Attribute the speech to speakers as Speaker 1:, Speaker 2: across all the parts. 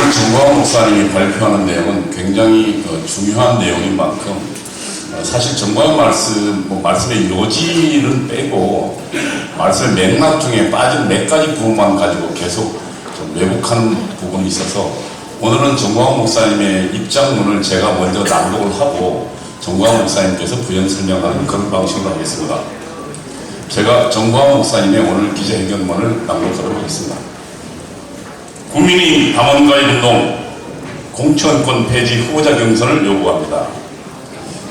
Speaker 1: 오늘 정광훈 목사님이 발표하는 내용은 굉장히 중요한 내용인 만큼 사실 정광훈 말씀의 요지는 빼고 말씀의 맥락 중에 빠진 몇 가지 부분만 가지고 계속 좀 왜곡하는 부분이 있어서 오늘은 정광훈 목사님의 입장문을 제가 먼저 낭독을 하고 정광훈 목사님께서 부연 설명하는 그런 방식으로 하겠습니다. 제가 정광훈 목사님의 오늘 기자회견문을 낭독하도록 하겠습니다. 국민의힘 당원가입운동 공천권 폐지 후보자 경선을 요구합니다.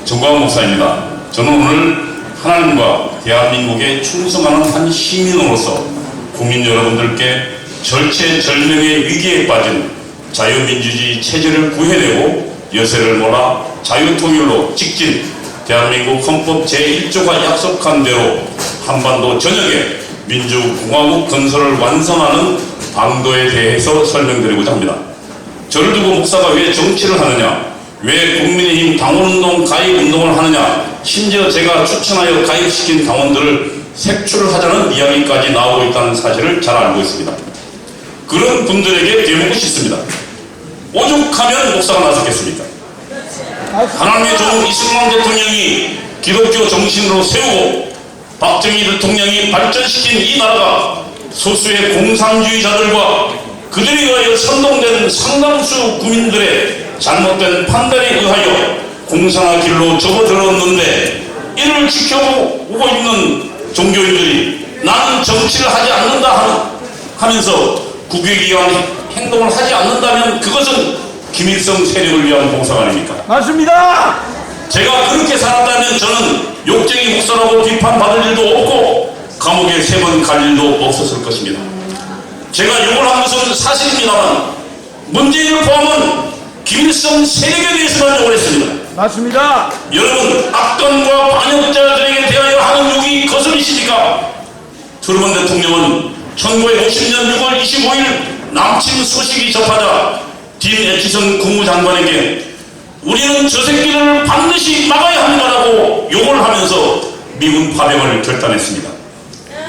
Speaker 1: 정광훈 목사입니다. 저는 오늘 하나님과 대한민국에 충성하는 한 시민으로서 국민 여러분들께 절체절명의 위기에 빠진 자유민주주의 체제를 구해내고 여세를 몰아 자유통일로 직진 대한민국 헌법 제1조가 약속한 대로 한반도 전역에 민주공화국 건설을 완성하는 방도에 대해서 설명드리고자 합니다. 저를 두고 목사가 왜 정치를 하느냐, 왜 국민의힘 당원운동 가입운동을 하느냐, 심지어 제가 추천하여 가입시킨 당원들을 색출하자는 이야기까지 나오고 있다는 사실을 잘 알고 있습니다. 그런 분들에게 되묻고 싶습니다. 오죽하면 목사가 나섰겠습니까? 하나님의 종 이승만 대통령이 기독교 정신으로 세우고 박정희 대통령이 발전시킨 이 나라가 소수의 공산주의자들과 그들에 의하여 선동된 상당수 국민들의 잘못된 판단에 의하여 공산화 길로 접어들었는데 이를 지켜보고 있는 종교인들이 나는 정치를 하지 않는다 하면서 국외기관 행동을 하지 않는다면 그것은 김일성 세력을 위한 봉사가 아닙니까?
Speaker 2: 맞습니다.
Speaker 1: 제가 그렇게 살았다면 저는 욕쟁이 목사라고 비판받을 일도 없고 감옥에 3번 갈 일도 없었을 것입니다. 제가 욕을 한 것은 사실입니다만 문재인을 포함한 김일성 세력에 대해서만 욕을 했습니다.
Speaker 2: 맞습니다.
Speaker 1: 여러분, 악당과 반역자들에게 대하여 하는 욕이 거슬리십니까? 트루먼 대통령은 1950년 6월 25일 남침 소식이 접하자 딘 애치선 국무장관에게 우리는 저 새끼들을 반드시 막아야 한다라고 욕을 하면서 미군 파병을 결단했습니다.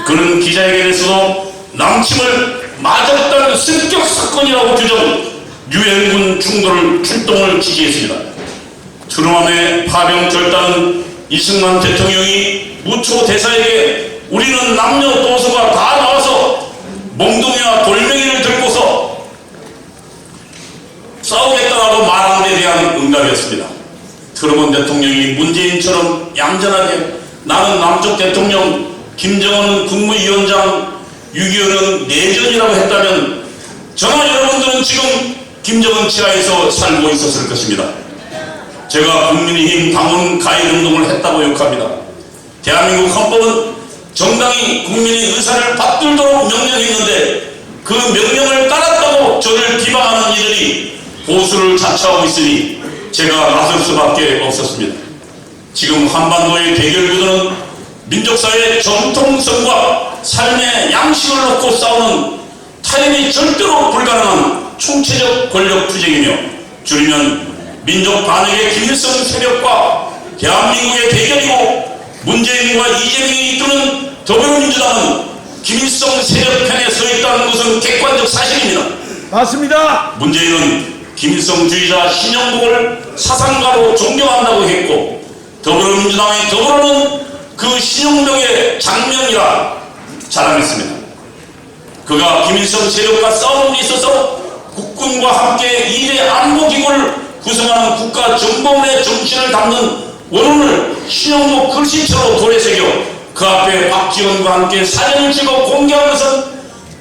Speaker 1: 그는 기자회견에서도 남침을 맞았다는 승격 사건이라고 규정 유엔군 출동을 지시했습니다. 트루먼의 파병 결단은 이승만 대통령이 무초 대사에게 우리는 남녀 도수가 다 나와서 몽둥이와 돌멩이를 들고서 싸우겠다고 말하는 데 대한 응답이었습니다. 트루먼 대통령이 문재인처럼 얌전하게 나는 남쪽 대통령, 김정은은 국무위원장, 6.25는 내전이라고 했다면 저나 여러분들은 지금 김정은 치하에서 살고 있었을 것입니다. 제가 국민의힘 당원 가입운동을 했다고 욕합니다. 대한민국 헌법은 정당이 국민의 의사를 받들도록 명령했는데 그 명령을 따랐다고 저를 비방하는 이들이 보수를 자처하고 있으니 제가 나설 수밖에 없었습니다. 지금 한반도의 대결구도는 민족사회의 정통성과 삶의 양식을 놓고 싸우는 타협이 절대로 불가능한 총체적 권력투쟁이며 줄이면 민족 반역의 김일성 세력과 대한민국의 대결이고 문재인과 이재명이 이끄는 더불어민주당은 김일성 세력 편에 서 있다는 것은 객관적 사실입니다.
Speaker 2: 맞습니다.
Speaker 1: 문재인은 김일성주의자 신영복을 사상가로 존경한다고 했고 더불어민주당의 더불어는 그 신영복의 장명이라 자랑했습니다. 그가 김일성 세력과 싸움에 있어서 국군과 함께 2대 안보기구를 구성하는 국가정보원의 정신을 담는 원론을 신영복 글씨체로 돌에 새겨 그 앞에 박지원과 함께 사진을 찍어 공개한 것은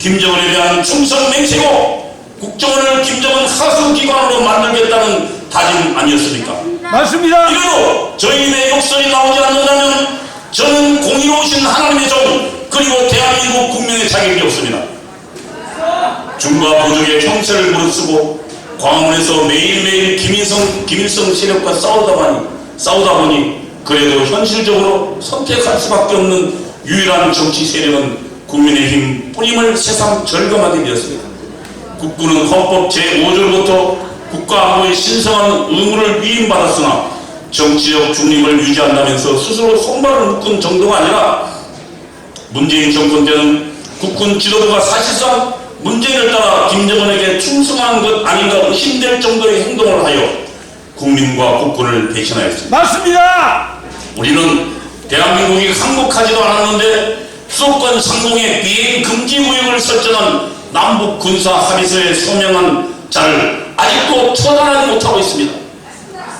Speaker 1: 김정은에 대한 충성 맹세고 국정원을 김정은 하수기관으로 만들겠다는 다짐 아니었습니까?
Speaker 2: 맞습니다.
Speaker 1: 이래도 저희의 욕설이 나오지 않는다면 저는 공의로우신 하나님의 종 그리고 대한민국 국민의 자격이 없습니다. 중과 부족의 형체를 무릅쓰고 광화문에서 매일매일 김일성 세력과 싸우다 보니 그래도 현실적으로 선택할 수밖에 없는 유일한 정치 세력은 국민의힘 뿐임을 새삼 절감하게 되었습니다. 국군은 헌법 제5조부터 국가안보의 신성한 의무를 위임받았으나 정치적 중립을 유지한다면서 스스로 손발을 묶은 정도가 아니라 문재인 정권 때는 국군 지도부가 사실상
Speaker 3: 문재인을 따라 김정은에게 충성한 것 아닌가 의심될 정도의 행동을 하여 국민과 국군을 배신하였습니다.
Speaker 2: 맞습니다.
Speaker 3: 우리는 대한민국이 항복하지도 않았는데 수도권 상공에 비행 금지 구역을 설정한 남북 군사 합의서에 서명한 자를 아직도 처단하지 못하고 있습니다.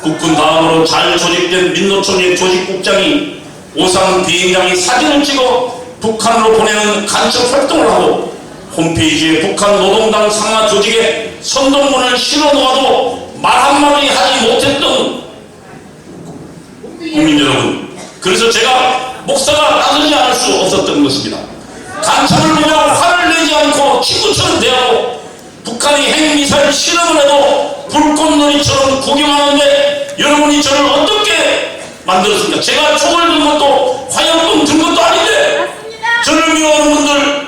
Speaker 3: 국군 다음으로 잘 조직된 민노총의 조직국장이 오상 비행장이 사진을 찍어 북한으로 보내는 간첩 활동을 하고 홈페이지에 북한 노동당 상하 조직에 선동문을 실어 놓아도 말 한마디 하지 못했던 국민 여러분, 그래서 제가 목사가 나서지 않을 수 없었던 것입니다. 간첩을 보며 화를 내지 않고 친구처럼 대하고 북한이 핵미사일 실험을 해도 불꽃놀이처럼 구경하는데 여러분이 저를 어떻게 만들었습니까? 제가 총을 든 것도 화염병 든 것도 아닌데 저를 미워하는 분들,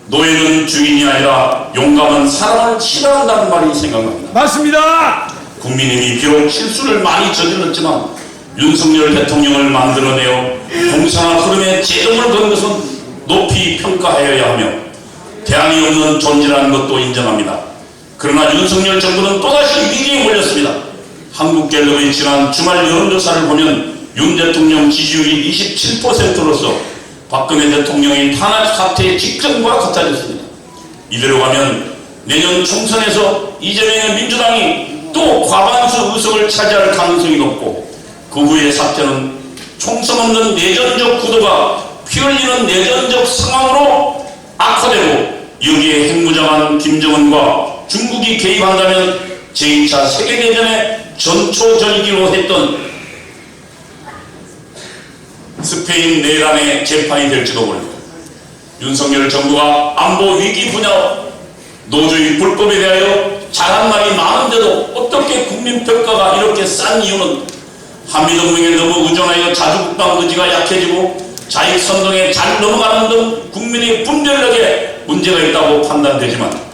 Speaker 3: 노예는 주인이 아니라 용감한 사람을 싫어한다는 말이 생각납니다.
Speaker 2: 맞습니다.
Speaker 3: 국민의힘이 비록 실수를 많이 저질렀지만 윤석열 대통령을 만들어내어 공산화 흐름에 제동을 건 것은 높이 평가하여야 하며 대안이 없는 존재라는 것도 인정합니다. 그러나 윤석열 정부는 또다시 위기에 몰렸습니다. 한국갤럽의 지난 주말 여론조사를 보면 윤 대통령 지지율이 27%로서 박근혜 대통령의 탄핵 사태의 직전과 같아졌습니다. 이대로 가면 내년 총선에서 이재명의 민주당이 또 과반수 의석을 차지할 가능성이 높고 그 후의 사태는 총선 없는 내전적 구도가 피 흘리는 내전적 상황으로 악화되고 여기에 핵무장한 김정은과 중국이 개입한다면 제2차 세계대전의 전초전이기로 했던 스페인 내란의 재판이 될지도 모릅니다. 윤석열 정부가 안보 위기 분야 노조의 불법에 대하여 잘한 말이 많은데도 어떻게 국민평가가 이렇게 싼 이유는 한미동맹에 너무 의존하여 자주국방 의지가 약해지고 자익선동에 잘 넘어가는 등 국민의 분별력에 문제가 있다고 판단되지만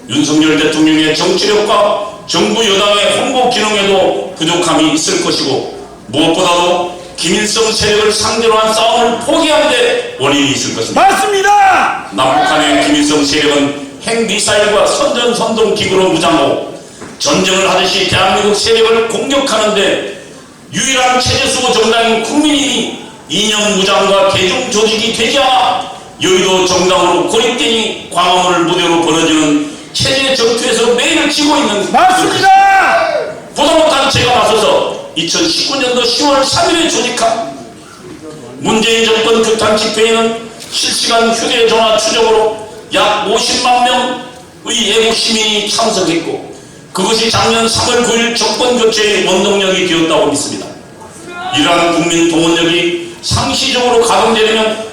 Speaker 3: 윤석열 대통령의 정치력과 정부 여당의 홍보 기능에도 부족함이 있을 것이고 무엇보다도 김일성 세력을 상대로 한 싸움을 포기한 데 원인이 있을 것입니다.
Speaker 2: 맞습니다.
Speaker 3: 남북한의 김일성 세력은 핵미사일과 선전선동기구로 무장하고 전쟁을 하듯이 대한민국 세력을 공격하는데 유일한 체제수호 정당인 국민이 이념 무장과 대중 조직이 되지 않아 여의도 정당으로 고립되니 광화문을 무대로 벌어지는 체제 전투에서 매일 지고 있는
Speaker 2: 맞습니다.
Speaker 3: 보다 못한 제가 나서서 2019년도 10월 3일에 조직한 문재인 정권 규탄 집회에는 실시간 휴대전화 추적으로 약 50만 명의 애국 시민이 참석했고 그것이 작년 3월 9일 정권 교체의 원동력이 되었다고 믿습니다. 이러한 국민 동원력이 상시적으로 가동되려면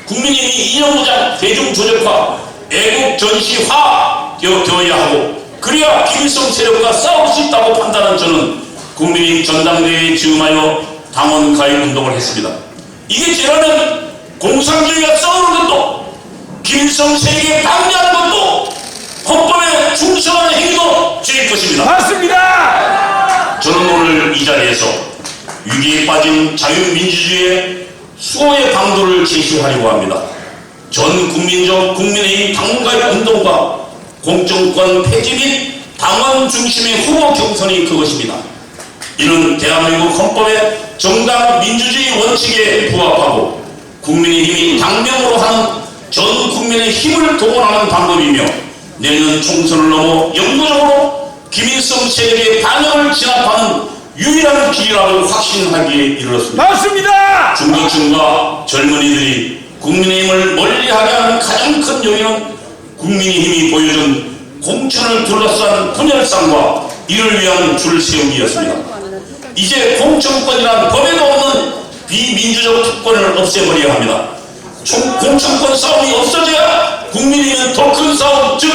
Speaker 3: 국민이 이념무장, 대중조직화, 애국전시화 되어야 하고 그래야 김일성 세력과 싸울 수 있다고 판단한 저는 국민의힘 전당대회에 즈음하여 당원 가입 운동을 했습니다. 이게 제라면 공산주의가 싸우는 것도 김일성 세력에 방해하는 것도 헌법에 충성하는 행위도 죄일 것입니다.
Speaker 2: 맞습니다.
Speaker 3: 저는 오늘 이 자리에서 위기에 빠진 자유민주주의의 수호의 방도를 제시하려고 합니다. 전 국민적 국민의힘 당원가입 운동과 공정권 폐지 및 당원 중심의 후보 경선이 그것입니다. 이는 대한민국 헌법의 정당 민주주의 원칙에 부합하고 국민의힘이 당명으로 하는 전 국민의 힘을 동원하는 방법이며 내년 총선을 넘어 영구적으로 김일성 세력의 반역을 진압하는 유일한 길이라고 확신하기에 이르렀습니다.
Speaker 2: 맞습니다.
Speaker 3: 중도층과 젊은이들이 국민의힘을 멀리하게 하는 가장 큰 요인은 국민의힘이 보여준 공천을 둘러싼 분열상과 이를 위한 줄 세우기였습니다. 이제 공천권이란 법에도 없는 비민주적 특권을 없애버려야 합니다. 공천권 싸움이 없어져야 국민의힘은 더 큰 싸움, 즉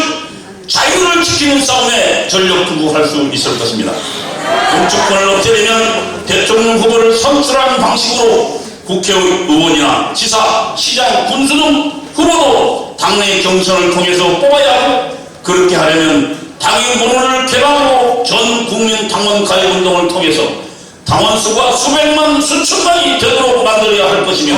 Speaker 3: 자유를 지키는 싸움에 전력 투구할 수 있을 것입니다. 공천권을 없애려면 대통령 후보를 선출하는 방식으로 국회의원이나 지사, 시장, 군수 등 후보도 당내 경선을 통해서 뽑아야 하고 그렇게 하려면 당의 문호를 개방하고 전 국민 당원 가입 운동을 통해서 당원 수가 수백만, 수천만이 되도록 만들어야 할 것이며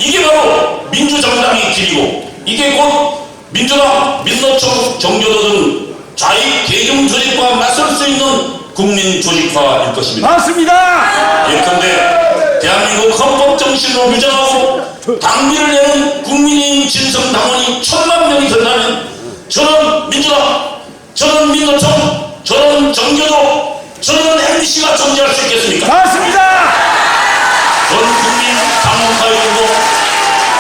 Speaker 3: 이게 바로 민주정당의 길이고 이게 곧 민주당, 민노총, 정교도 등 좌익 계층 조직과 맞설 수 있는 국민 조직화일 것입니다.
Speaker 2: 맞습니다.
Speaker 3: 예컨대 대한민국 헌법 정신으로 규정하고 당비를 내는 국민의힘 진성 당원이 1000만 명이 된다면 저는 민주당, 저는 민노총, 저는 정교도, 저는 MBC가 존재할 수 있겠습니까?
Speaker 2: 맞습니다.
Speaker 3: 전 국민 당원 가입도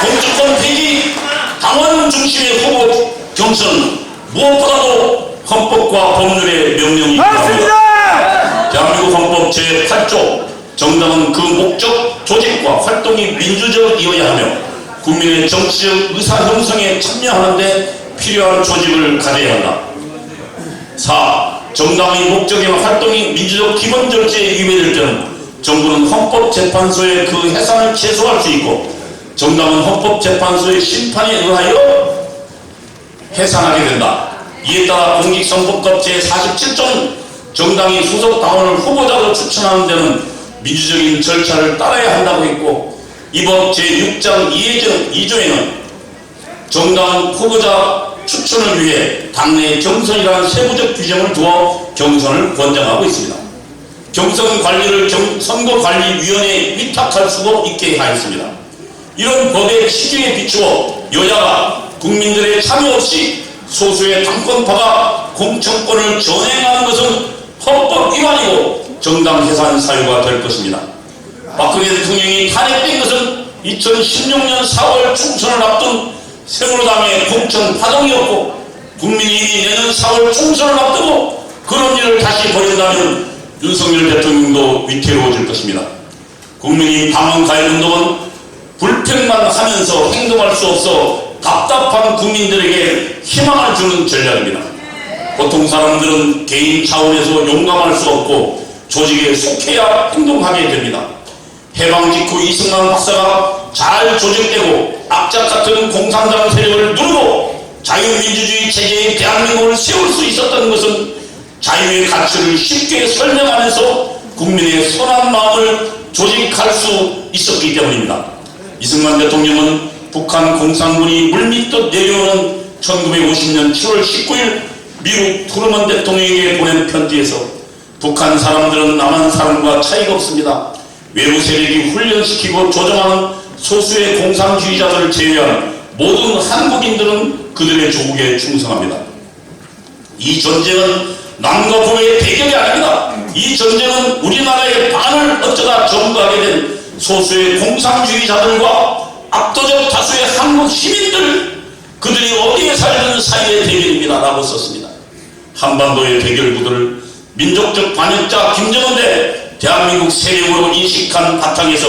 Speaker 3: 공천권 폐지, 당원 중심의 후보 경선 무엇보다도 헌법과 법률의 명령이 필요합니다.
Speaker 2: 맞습니다.
Speaker 3: 대한민국 헌법 제8조 정당은 그 목적, 조직과 활동이 민주적이어야 하며 국민의 정치적 의사 형성에 참여하는데 필요한 조직을 가져야 한다. 4. 정당의 목적이나 활동이 민주적 기본 절차에 위배될 때는 정부는 헌법재판소의 그 해산을 제소할 수 있고 정당은 헌법재판소의 심판에 의하여 해산하게 된다. 이에 따라 공직선거법 제47조는 정당이 소속 당원을 후보자로 추천하는 데는 민주적인 절차를 따라야 한다고 했고 이 법 제6장 2조에는 정당 후보자 추천을 위해 당내 경선이라는 세부적 규정을 두어 경선을 권장하고 있습니다. 경선 관리를 선거관리위원회에 위탁할 수도 있게 하였습니다. 이런 법의 시기에 비추어 여야가 국민들의 참여 없이 소수의 당권파가 공천권을 전행하는 것은 헌법 위반이고 정당 해산 사유가 될 것입니다. 박근혜 대통령이 탄핵된 것은 2016년 4월 총선을 앞둔 새누리당의 공천 파동이었고 국민이 내년 4월 총선을 앞두고 그런 일을 다시 벌인다면 윤석열 대통령도 위태로워질 것입니다. 국민이 당원 가입운동은 불평만 하면서 행동할 수 없어 답답한 국민들에게 희망을 주는 전략입니다. 보통 사람들은 개인 차원에서 용감할 수 없고 조직에 속해야 행동하게 됩니다. 해방 직후 이승만 박사가 잘 조직되고 악착 같은 공산당 세력을 누르고 자유민주주의 체제의 대한민국을 세울 수 있었던 것은 자유의 가치를 쉽게 설명하면서 국민의 선한 마음을 조직할 수 있었기 때문입니다. 이승만 대통령은 북한 공산군이 물밀듯 내려오는 1950년 7월 19일 미국 트루먼 대통령에게 보낸 편지에서 북한 사람들은 남한 사람과 차이가 없습니다. 외부 세력이 훈련시키고 조정하는 소수의 공산주의자들을 제외한 모든 한국인들은 그들의 조국에 충성합니다. 이 전쟁은 남과 북의 대결이 아닙니다. 이 전쟁은 우리나라의 반을 어쩌다 점거하게 된 소수의 공산주의자들과 압도적 다수의 한국 시민들, 그들이 어디에 살든 사이의 대결입니다 라고 썼습니다. 한반도의 대결구도를 민족적 반역자 김정은 대 대한민국 세력으로 인식한 바탕에서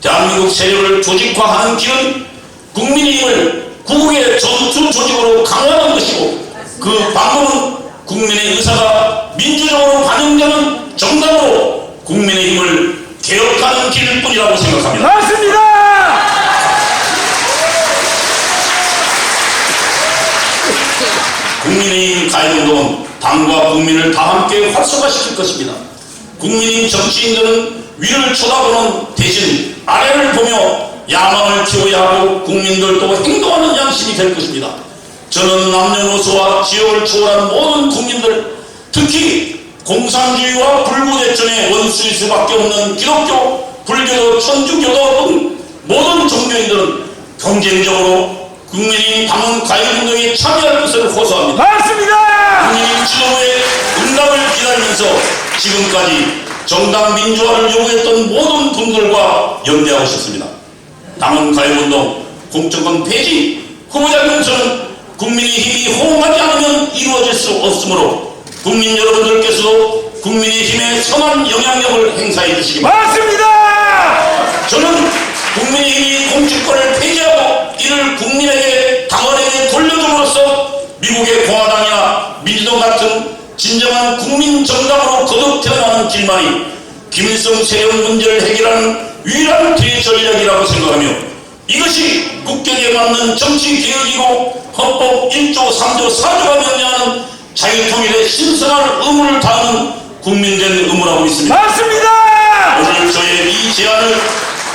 Speaker 3: 대한민국 세력을 조직화하는 길은 국민의힘을 구국의 전투 조직으로 강화하는 것이고 그 방법은 국민의 의사가 민주적으로 반영되는 정당으로 국민의힘을 개혁하는 길일 뿐이라고 생각합니다.
Speaker 2: 맞습니다.
Speaker 3: 국민의힘 가입운동은 당과 국민을 다 함께 활성화시킬 것입니다. 국민의힘 정치인들은 위를 쳐다보는 대신 아래를 보며 야망을 키워야 하고 국민들도 행동하는 양심이 될 것입니다. 저는 남녀노소와 지역을 초월한 모든 국민들, 특히 공산주의와 불구대전의 원수일 수밖에 없는 기독교, 불교도, 천주교도 등 모든 종교인들은 경쟁적으로 국민의힘 당원 가입운동에 참여할 것을 호소합니다.
Speaker 2: 맞습니다.
Speaker 3: 국민의힘 지도부의 응답을 기다리면서 지금까지 정당 민주화를 요구했던 모든 분들과 연대하고 싶습니다. 당원 가입운동, 공천권 폐지, 후보자 경선은 국민의힘이 호응하지 않으면 이루어질 수 없으므로 국민 여러분들께서도 국민의힘의 선한 영향력을 행사해 주시기 바랍니다.
Speaker 2: 맞습니다.
Speaker 3: 저는 국민의힘이 공천권을 폐지하고 이를 국민에게 당원에게 돌려줌으로써 미국의 공화당이나 민주당 같은 진정한 국민정당으로 거듭 태어나는 길만이 김일성 세력 문제를 해결하는 유일한 대전략이라고 생각하며 이것이 국격에 맞는 정치개혁이고 헌법 1조 3조 4조가 명령하는 자유통일의 신성한 의무를 다하는 국민된 의무라고 믿습니다.
Speaker 2: 맞습니다.
Speaker 3: 오늘 저의 이 제안을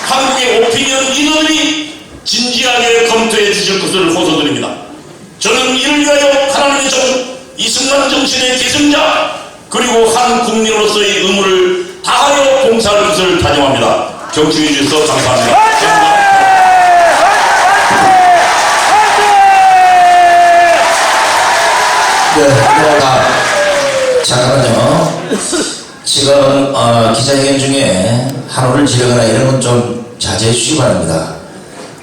Speaker 3: 한국의 오피니언 리더들이 진지하게 검토해 주실 것을 호소드립니다. 저는 저는 이를 위하여 하나님의 종 이승만 정신의 계승자 그리고 한 국민으로서의 의무를 다하여 봉사할 것을 다짐합니다. 경청해 주셔서 감사합니다.
Speaker 4: 잠깐만요. 지금 기자회견 중에 한호를 지르거나 이런 건 좀 자제해 주시기 바랍니다.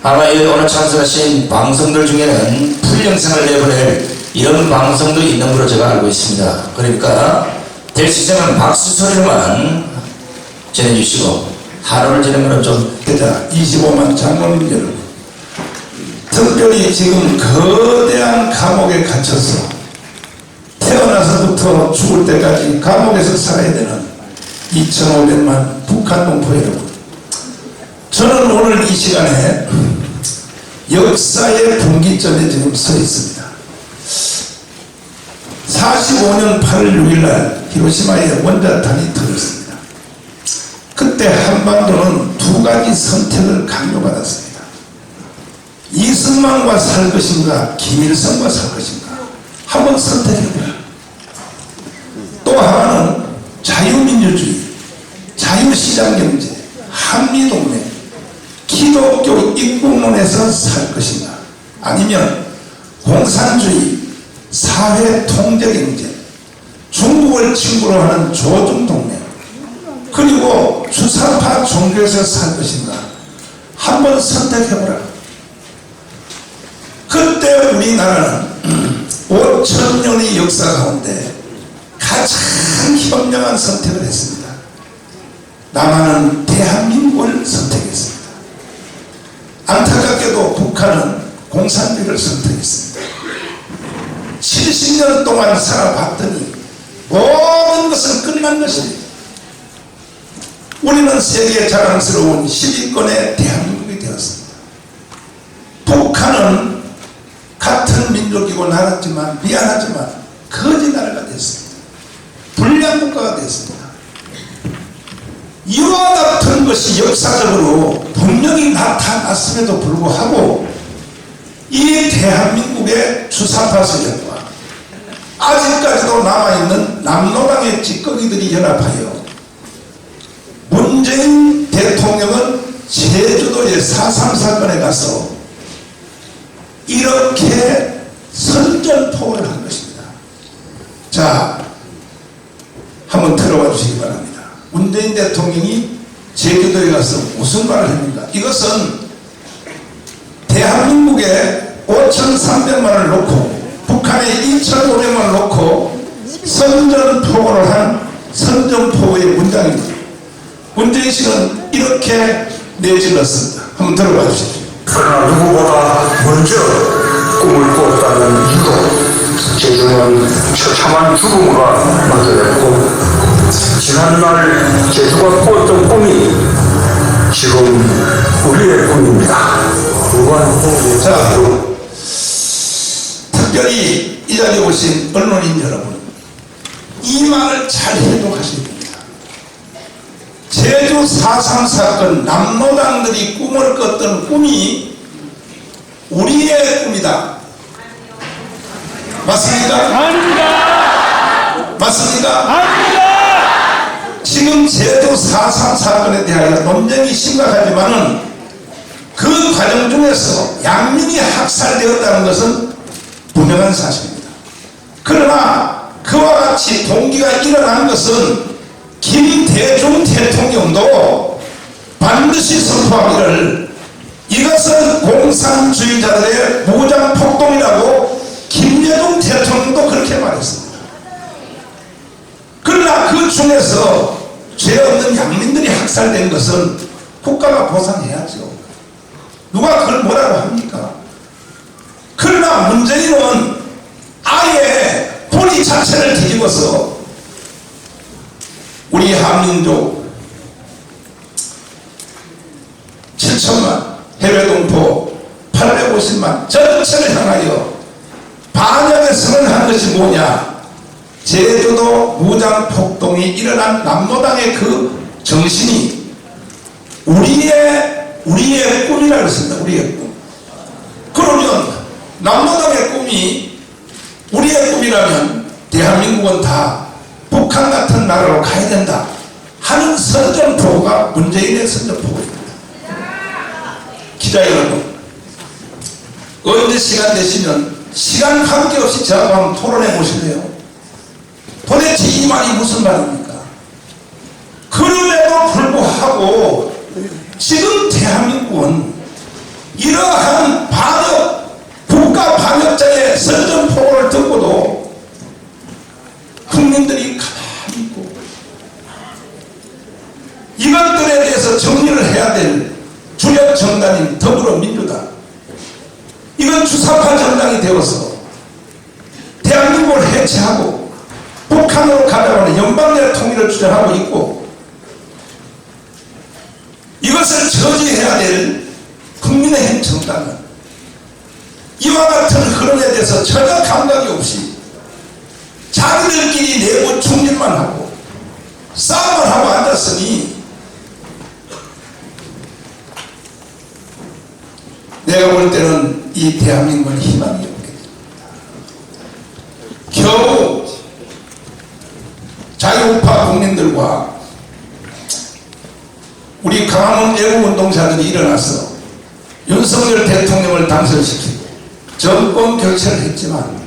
Speaker 4: 아마 오늘 참석하신 방송들 중에는 풀영상을 내보낼 이런 방송도 있는 걸로 제가 알고 있습니다. 그러니까 될 수 있으면 박수 소리로만 전해주시고 한호를 지르는 건 좀.
Speaker 5: 자, 25만 장로님 여러분, 특별히 지금 거대한 감옥에 갇혀서 태어나서부터 죽을 때까지 감옥에서 살아야 되는 2,500만 북한 동포 여러분, 저는 오늘 이 시간에 역사의 분기점에 지금 서 있습니다. 45년 8월 6일날 히로시마에 원자탄이 터졌습니다. 그때 한반도는 두 가지 선택을 강요받았습니다. 이승만과 살 것인가 김일성과 살 것인가 한번 선택해보라. 또 하나는 자유민주주의, 자유시장경제, 한미동맹, 기독교 입국론에서 살 것인가 아니면 공산주의, 사회통제경제, 중국을 친구로 하는 조중동맹 그리고 주사파 종교에서 살 것인가 한번 선택해보라. 그때 우리나라는 5,000년의 역사 가운데 가장 현명한 선택을 했습니다. 남한은 대한민국을 선택했습니다. 안타깝게도 북한은 공산주의를 선택했습니다. 70년 동안 살아봤더니 모든 것은 끝난 것입니다. 우리는 세계 자랑스러운 10위권의 대한민국이 되었습니다. 북한은 같은 민족이고 나라지만 미안하지만 거지 나라가 됐습니다. 불량 국가가 됐습니다. 이와 같은 것이 역사적으로 분명히 나타났음에도 불구하고 이 대한민국의 주사파 세력과 아직까지도 남아있는 남로당의 찌꺼기들이 연합하여 문재인 대통령은 제주도의 4.3 사건에 가서 이렇게 선전포고를 한 것입니다. 자, 한번 들어봐 주시기 바랍니다. 문재인 대통령이 제주도에 가서 무슨 말을 했는가? 이것은 대한민국에 5,300만을 놓고 북한에 2,500만을 놓고 선전포고를 한 선전포고의 문장입니다. 문재인 씨는 이렇게 내질렀습니다. 한번 들어봐 주십시오.
Speaker 6: 그러나 누구보다 먼저 꿈을 꾸었다는 이유로 제주는 처참한 죽음과 맞이했고 지난날 제주가 꾸었던 꿈이 지금 우리의 꿈입니다.
Speaker 5: 자, 특별히 이 자리에 오신 언론인 여러분, 이 말을 잘 해독하셔야 됩니다. 제주 4.3 사건 남로당들이 꿈을 꿨던 꿈이 우리의 꿈이다. 맞습니까?
Speaker 2: 아닙니다.
Speaker 5: 맞습니까?
Speaker 2: 아닙니다.
Speaker 5: 지금 제주 4.3 사건에 대하여 논쟁이 심각하지만은 그 과정 중에서 양민이 학살되었다는 것은 분명한 사실입니다. 그러나 그와 같이 동기가 일어난 것은 김대중 대통령도 반드시 선포하기를 이것은 공산주의자들의 무장폭동이라고 김대중 대통령도 그렇게 말했습니다. 그러나 그 중에서 죄 없는 양민들이 학살된 것은 국가가 보상해야죠. 누가 그걸 뭐라고 합니까? 그러나 문재인은 아예 본의 자체를 뒤집어서 우리 한민족 7천만 해외 동포 850만 전체를 향하여 반역의 선언한 것이 뭐냐? 제주도 무장폭동이 일어난 남로당의 그 정신이 우리의 꿈이라고 했습니다. 우리의 꿈. 그러면 남로당의 꿈이 우리의 꿈이라면 대한민국은 다 북한 같은 나라로 가야 된다 하는 선전포고가 문재인의 선전포고입니다. 기자 여러분, 언제 시간 되시면 시간 관계없이 저하고 한번 토론해 보실래요? 도대체 이 말이 무슨 말입니까? 그럼에도 불구하고 지금 대한민국은 이러한 반역, 국가 반역자의 선전포고를 듣고도 국민들이 가만히 있고 이것들에 대해서 정리를 해야 될 주력 정당인 더불어민주당, 이건 주사파 정당이 되어서 대한민국을 해체하고 북한으로 가려고 연방내 통일을 주장하고 있고, 이것을 저지해야 될 국민의힘 정당은 이와 같은 흐름에 대해서 전혀 감각이 없이 자기들끼리 내부 총질만 하고 싸움을 하고 앉았으니, 내가 볼 때는 이 대한민국은 희망이 없게 됩니다. 겨우 자유우파 국민들과 우리 강화문 애국운동자들이 일어나서 윤석열 대통령을 당선시키고 정권 교체를 했지만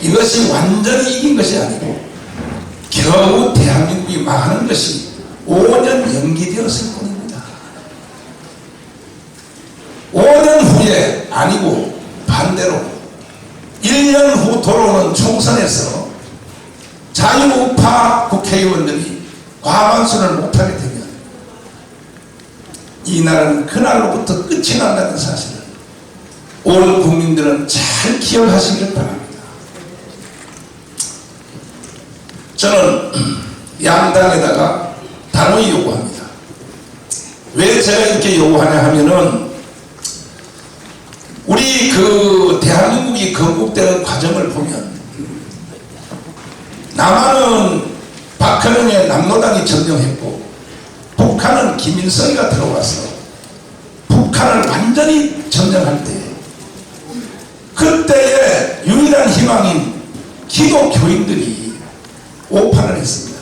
Speaker 5: 이것이 완전히 이긴 것이 아니고 겨우 대한민국이 망하는 것이 5년 연기되었을 뿐입니다. 5년 후에, 아니고 반대로 1년 후 돌아오는 총선에서 자유우파 국회의원들이 과반수를 못하게 되면 이 나라는 그날로부터 끝이 난다는 사실을 온 국민들은 잘 기억하시길 바랍니다. 저는 양당에다가 단호히 요구합니다. 왜 제가 이렇게 요구하냐 하면은, 우리 대한민국이 건국되는 과정을 보면 남한은 박헌영의 남로당이 점령했고 북한은 김일성이가 들어와서 북한을 완전히 점령할 때, 그때의 유일한 희망인 기독교인들이 오판을 했습니다.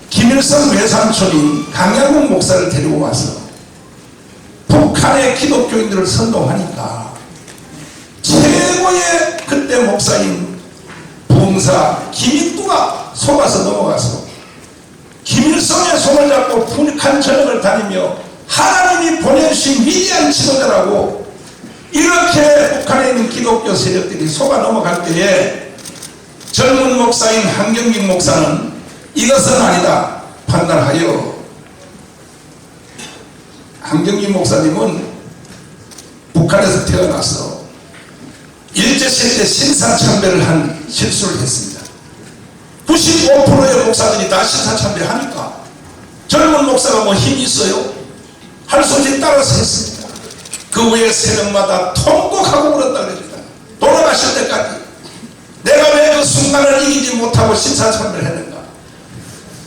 Speaker 5: 김일성 외삼촌인 강양국 목사를 데리고 와서 북한의 기독교인들을 선동하니까 최고의 그때 목사인 부흥사 김인두가 속아서 넘어가서 김일성의 손을 잡고 북한 전역을 다니며 하나님이 보내주신 위대한 지도자라고 이렇게 북한에 있는 기독교 세력들이 속아 넘어갈 때에 젊은 목사인 한경민 목사는 이것은 아니다 판단하여, 한경민 목사님은 북한에서 태어나서 일제시대 신사참배를 한 실수를 했습니다. 95%의 목사들이 다 신사참배를 하니까 젊은 목사가 뭐 힘이 있어요? 할 소리 따라서 했습니다. 그 후에 새벽마다 통곡하고 울었다 그럽니다. 돌아가실 때까지 내가 왜 그 순간을 이기지 못하고 신사참배를 했는가.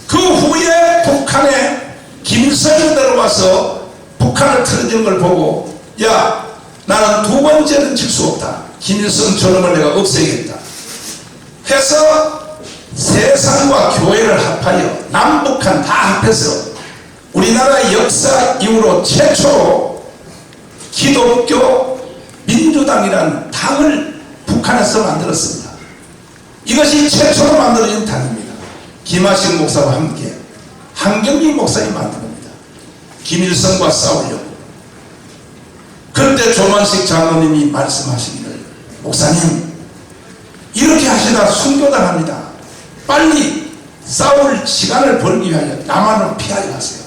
Speaker 5: 그 후에 북한에 김일성이 들어와서 북한을 틀어진 걸 보고, 야, 나는 두 번째는 질 수 없다. 김일성 저놈을 내가 없애겠다 해서 세상과 교회를 합하여 남북한 다 합해서 우리나라의 역사 이후로 최초로 기독교 민주당이라는 당을 북한에서 만들었습니다. 이것이 최초로 만들어진 당입니다. 김하식 목사와 함께 한경민 목사님 만든 겁니다. 김일성과 싸우려고. 그때 조만식 장로님이 말씀하시기를, 목사님 이렇게 하시다 순교당합니다. 빨리 싸울 시간을 벌기 위하여 남한을 피하여 가세요.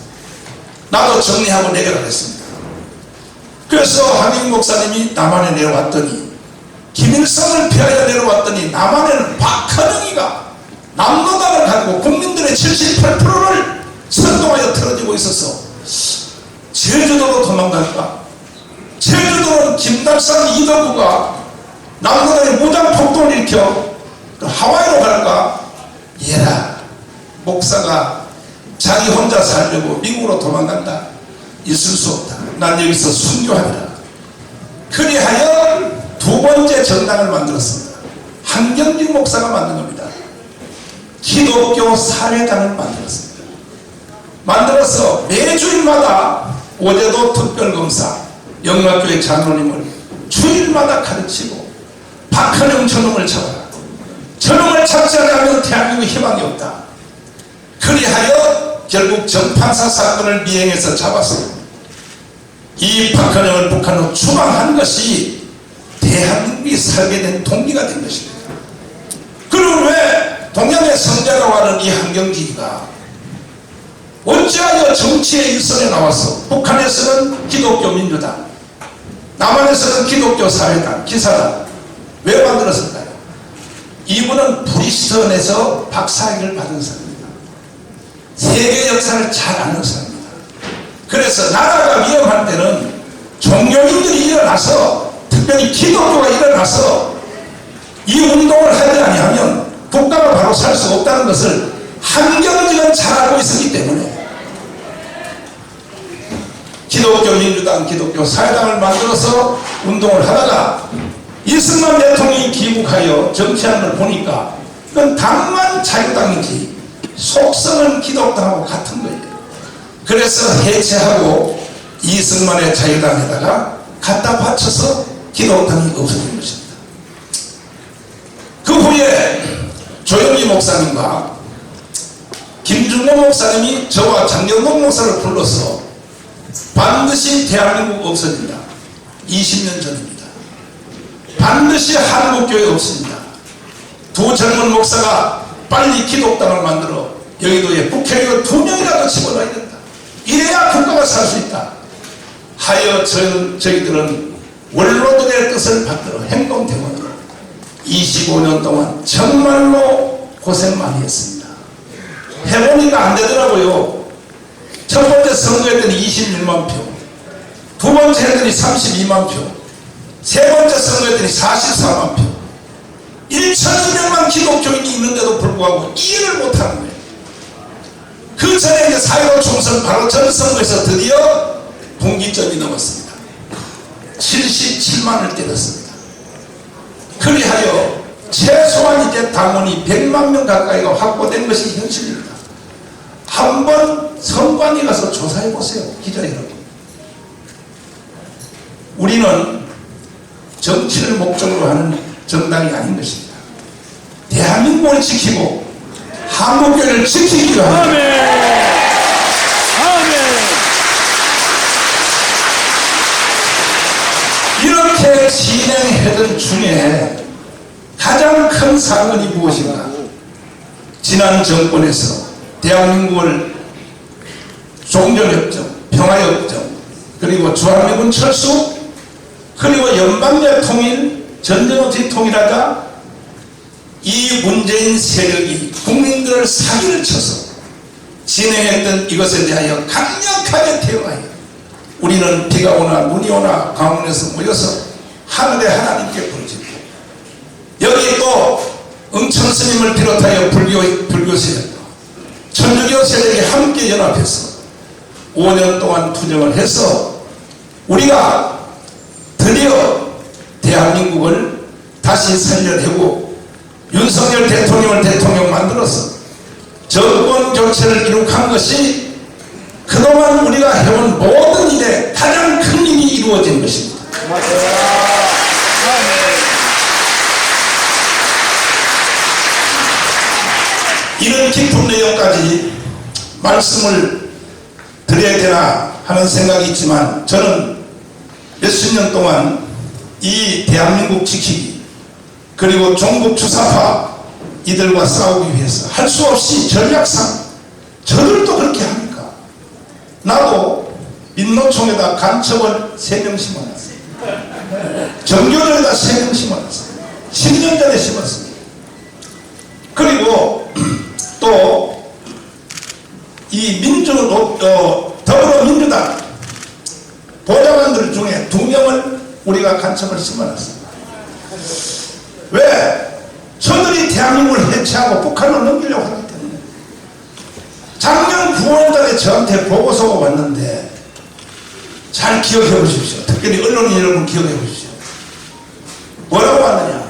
Speaker 5: 나도 정리하고 내려가겠습니다. 그래서 한경 목사님이 남한에 내려왔더니, 김일성을 피하여 내려왔더니 남한에는 박헌영이가 남로당을 가지고 국민들의 78%를 선동하여 틀어지고 있어서 제주도로 도망갈까? 제주도는 김달산 이덕구가 남로당에 무장폭동을 일으켜 하와이로 갈까? 얘라, 목사가 자기 혼자 살려고 미국으로 도망간다. 있을 수 없다. 난 여기서 순교하리라. 그리하여 두 번째 정당을 만들었습니다. 한경직 목사가 만든 겁니다. 기독교 사회당을 만들었습니다. 만들어서 매주일마다 오제도 특별검사, 영락교회 장로님을 주일마다 가르치고 박헌영 저놈을 잡아라. 저놈을 잡지 않으면 대한민국 희망이 없다. 그리하여 결국 정판사 사건을 미행해서 잡았습니다. 이 박헌영을 북한으로 추방한 것이 대한민국이 살게 된 동기가 된 것입니다. 그리고 왜 동양의 성자라고 하는 이 한경직이가 어찌하여 정치의 일선에 나와서 북한에서는 기독교 민주당, 남한에서는 기독교 사회당, 기사당 왜 만들었을까요? 이분은 브리스턴에서 박사학위를 받은 사람입니다. 세계 역사를 잘 아는 사람입니다. 그래서 나라가 위험할 때는 종교인들이 일어나서, 특별히 기독교가 일어나서 이 운동을 하지 아니하면 국가가 바로 살 수 없다는 것을 한경직은 잘 알고 있었기 때문에 기독교 민주당, 기독교 사회당을 만들어서 운동을 하다가 이승만 대통령이 귀국하여 정치하는 걸 보니까 그건 당만 자유당인지 속성은 기독당하고 같은 거예요. 그래서 해체하고 이승만의 자유당에다가 갖다 바쳐서 기독당이 없어진 것입니다. 그 후에 조영기 목사님과 김준호 목사님이 저와 장경동 목사를 불러서 반드시 대한민국 없어진다. 20년 전입니다. 반드시 한국교회 없습니다. 두 젊은 목사가 빨리 기독당을 만들어 여의도에 국회의원 2명이라도 집어넣어야 된다. 이래야 국가가 살 수 있다. 하여 저희들은 원로들의 뜻을 받들어 행동대원으로 25년 동안 정말로 고생 많이 했습니다. 해보니까 안 되더라고요. 첫 번째 선거했더니 21만 표, 두 번째 했더니 32만 표, 세 번째 선거했더니 44만 표. 1,200만 기독교인이 있는데도 불구하고 이해를 못하는 거예요. 그 전에 이제 4.15 총선 바로 전 선거에서 드디어 분기점이 넘었습니다. 77만을 때렸습니다. 그리하여 최소한 이제 당원이 100만 명 가까이가 확보된 것이 현실입니다. 한번 선관위 가서 조사해 보세요, 기자 여러분. 우리는 정치를 목적으로 하는 정당이 아닌 것입니다. 대한민국을 지키고 한국교회를 지키기로 합니다.
Speaker 2: 아멘.
Speaker 5: 이렇게 진행하던 중에 가장 큰 사건이 무엇인가? 지난 정권에서 대한민국을 종전협정, 평화협정, 그리고 주한미군 철수, 그리고 연방제 통일, 전쟁 없이 통일하자 이 문재인 세력이 국민들을 사기를 쳐서 진행했던 이것에 대하여 강력하게 대응하여 우리는 비가 오나 눈이 오나 강원에서 모여서 하늘의 하나님께 부르짖고, 여기 또 응천 스님을 비롯하여 불교 세력과 천주교 세력이 함께 연합해서 5년 동안 투쟁을 해서 우리가 드디어 대한민국을 다시 살려내고 윤석열 대통령을 대통령 만들어서 정권 교체를 이룩한 것이 그동안 우리가 해온 모든 일에 가장 큰 일이 이루어진 것입니다. 이런 깊은 내용까지 말씀을 드려야 되나 하는 생각이 있지만, 저는 몇십 년 동안 이 대한민국 지키기, 그리고 종북 주사파 이들과 싸우기 위해서 할 수 없이 전략상 저들도 그렇게 합니까? 나도 민노총에다 간첩을 3명 심어놨어요. 정교조에다 3명 심어놨어요. 10년 전에 심었습니다. 그리고 또 이 더불어민주당 보좌관들 중에 2명을 우리가 간첩을 심어놨습니다. 왜? 저들이 대한민국을 해체하고 북한으로 넘기려고 하기 때문에. 작년 9월달에 저한테 보고서가 왔는데 잘 기억해 보십시오. 특별히 언론인 여러분 기억해 보십시오. 뭐라고 하느냐?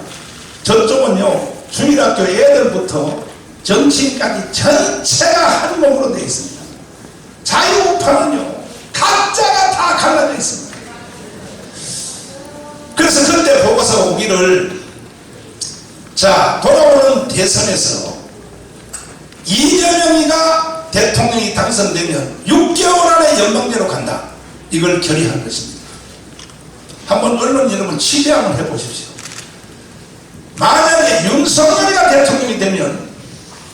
Speaker 5: 저쪽은 보면요, 주일학교 애들부터 정치인까지 전체가 한 몸으로 되어 있습니다. 자유우파는요, 각자가 다 갈라져 있습니다. 그래서 그때 보고서 오기를, 자, 돌아오는 대선에서 이재명이가 대통령이 당선되면 6개월 안에 연방제로 간다. 이걸 결의한 것입니다. 한번 언론 여러분 취재 한번 해보십시오. 만약에 윤석열이가 대통령이 되면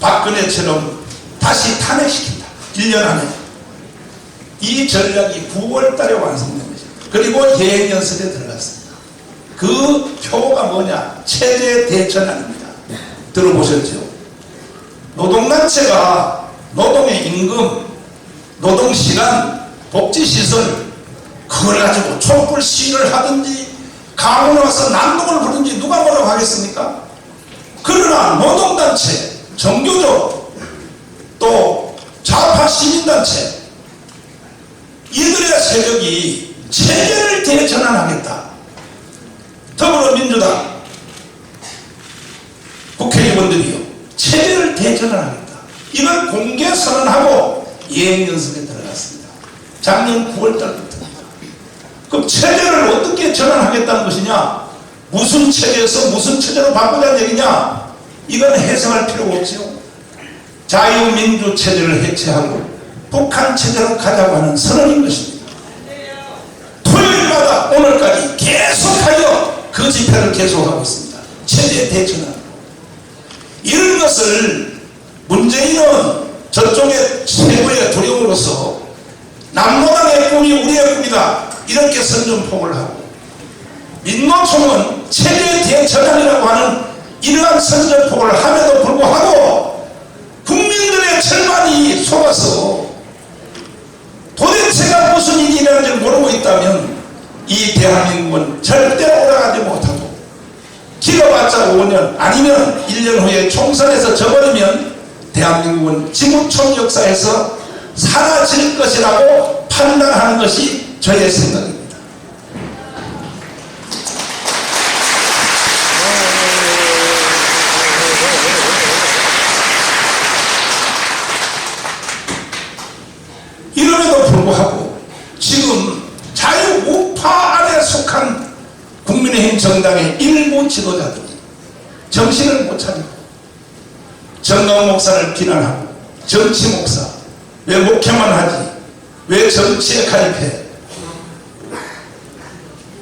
Speaker 5: 박근혜처럼 다시 탄핵시킨다. 1년 안에. 이 전략이 9월 달에 완성된 것입니다. 그리고 예행연설에 들어갔습니다. 그 표가 뭐냐? 체제 대전환입니다. 들어보셨죠? 노동단체가 노동의 임금, 노동시간, 복지시설, 그걸 가지고 촛불 시위를 하든지 강원에 와서 난동을 부르든지 누가 뭐라고 하겠습니까? 그러나 노동단체, 정교조, 또 좌파 시민단체, 이들의 세력이 체제를 대전환하겠다. 더불어민주당 국회의원들이요, 체제를 대전환하겠다. 이걸 공개 선언하고 예행연설에 들어갔습니다. 작년 9월달부터. 그럼 체제를 어떻게 전환하겠다는 것이냐? 무슨 체제에서 무슨 체제로 바꾸자는 얘기냐? 이건 해석할 필요가 없지요. 자유민주 체제를 해체하고 북한 체제로 가자고 하는 선언인 것입니다. 토요일마다 오늘까지 계속하여 그 집회를 계속하고 있습니다. 체제 대전환. 이런 것을 문재인은 저쪽의 최고의 두려움으로서 남로당의 꿈이 우리의 꿈이다. 이렇게 선전포고를 하고, 민노총은 체제 대전환이라고 하는 이러한 선전포고를 함에도 불구하고 국민들의 절반이 속아서 도대체가 무슨 일이라는지 모르고 있다면 이 대한민국은 절대로 올라가지 못하고 길어봤자 5년 아니면 1년 후에 총선에서 져버리면 대한민국은 지구촌 역사에서 사라질 것이라고 판단하는 것이 저의 생각입니다. 이럼에도 불구하고 지금 자유우파 안에 속한 국민의힘 정당의 일부 지도자들이 정신을 못 차리고 정강 목사를 비난하고, 정치 목사 왜 목회만 하지, 왜 정치에 가입해,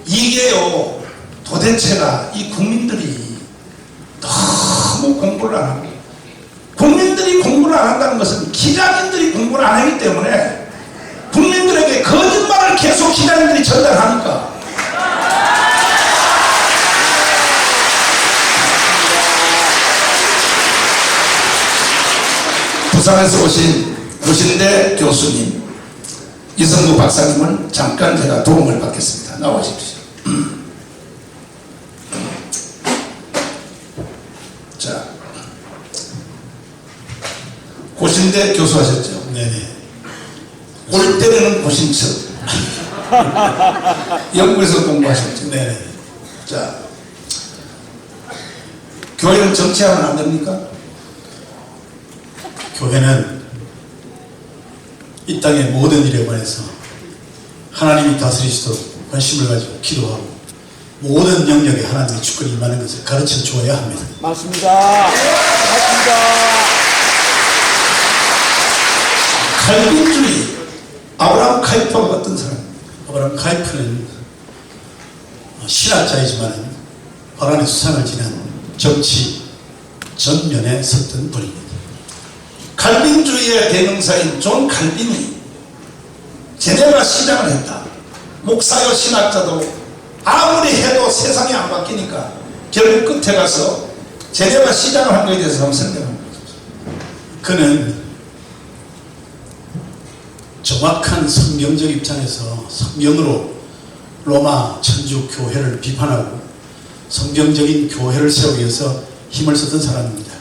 Speaker 5: 이게요 도대체가 이 국민들이 너무 공부를 안 하고, 국민들이 공부를 안 한다는 것은 기자님들이 공부를 안 하기 때문에 국민들에게 거짓말을 계속 기자님들이 전달하니까 부산에서 오신 무신대 교수님 이성구 박사님은 잠깐 제가 도움을 받겠습니다. 나오십시오. 자, 고신대 교수하셨죠?
Speaker 7: 네네.
Speaker 5: 올 때는 고신척 영국에서 공부하셨죠?
Speaker 7: 네네.
Speaker 5: 자, 교회는 정치하면 안 됩니까?
Speaker 7: 교회는 이 땅의 모든 일에 관해서 하나님이 다스리시도록 관심을 가지고 기도하고 모든 영역에 하나님의 주권이 임하는 것을 가르쳐 주어야 합니다.
Speaker 2: 맞습니다. 맞습니다.
Speaker 5: 칼빈주의 아브라함 카이퍼가 어떤 사람입니까?
Speaker 7: 아브라함 카이프는 신학자이지만 바란의 수상을 지난 정치 전면에 섰던 분입니다.
Speaker 5: 칼빈주의의 대명사인 존 칼빈이 제네바 시장을 했다. 목사요 신학자도 아무리 해도 세상이 안 바뀌니까 결국 끝에 가서 제네바 시장을 한 거에 대해서 한번 설명합니다.
Speaker 7: 그는 정확한 성경적 입장에서 성경으로 로마 천주 교회를 비판하고 성경적인 교회를 세우기 위해서 힘을 썼던 사람입니다.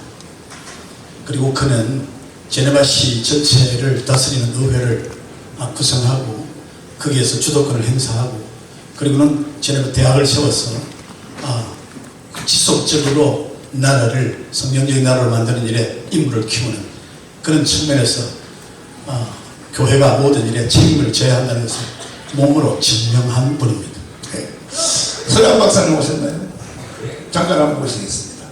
Speaker 7: 그리고 그는 제네바시 전체를 다스리는 의회를 구성하고 거기에서 주도권을 행사하고, 그리고는 제네바 대학을 세워서 지속적으로 나라를 성경적인 나라로 만드는 일에 인물을 키우는 그런 측면에서 교회가 모든 일에 책임을 져야 한다는 것을 몸으로 증명한 분입니다.
Speaker 5: 네. 서양 박사님 오셨나요? 잠깐 한번 보시겠습니다.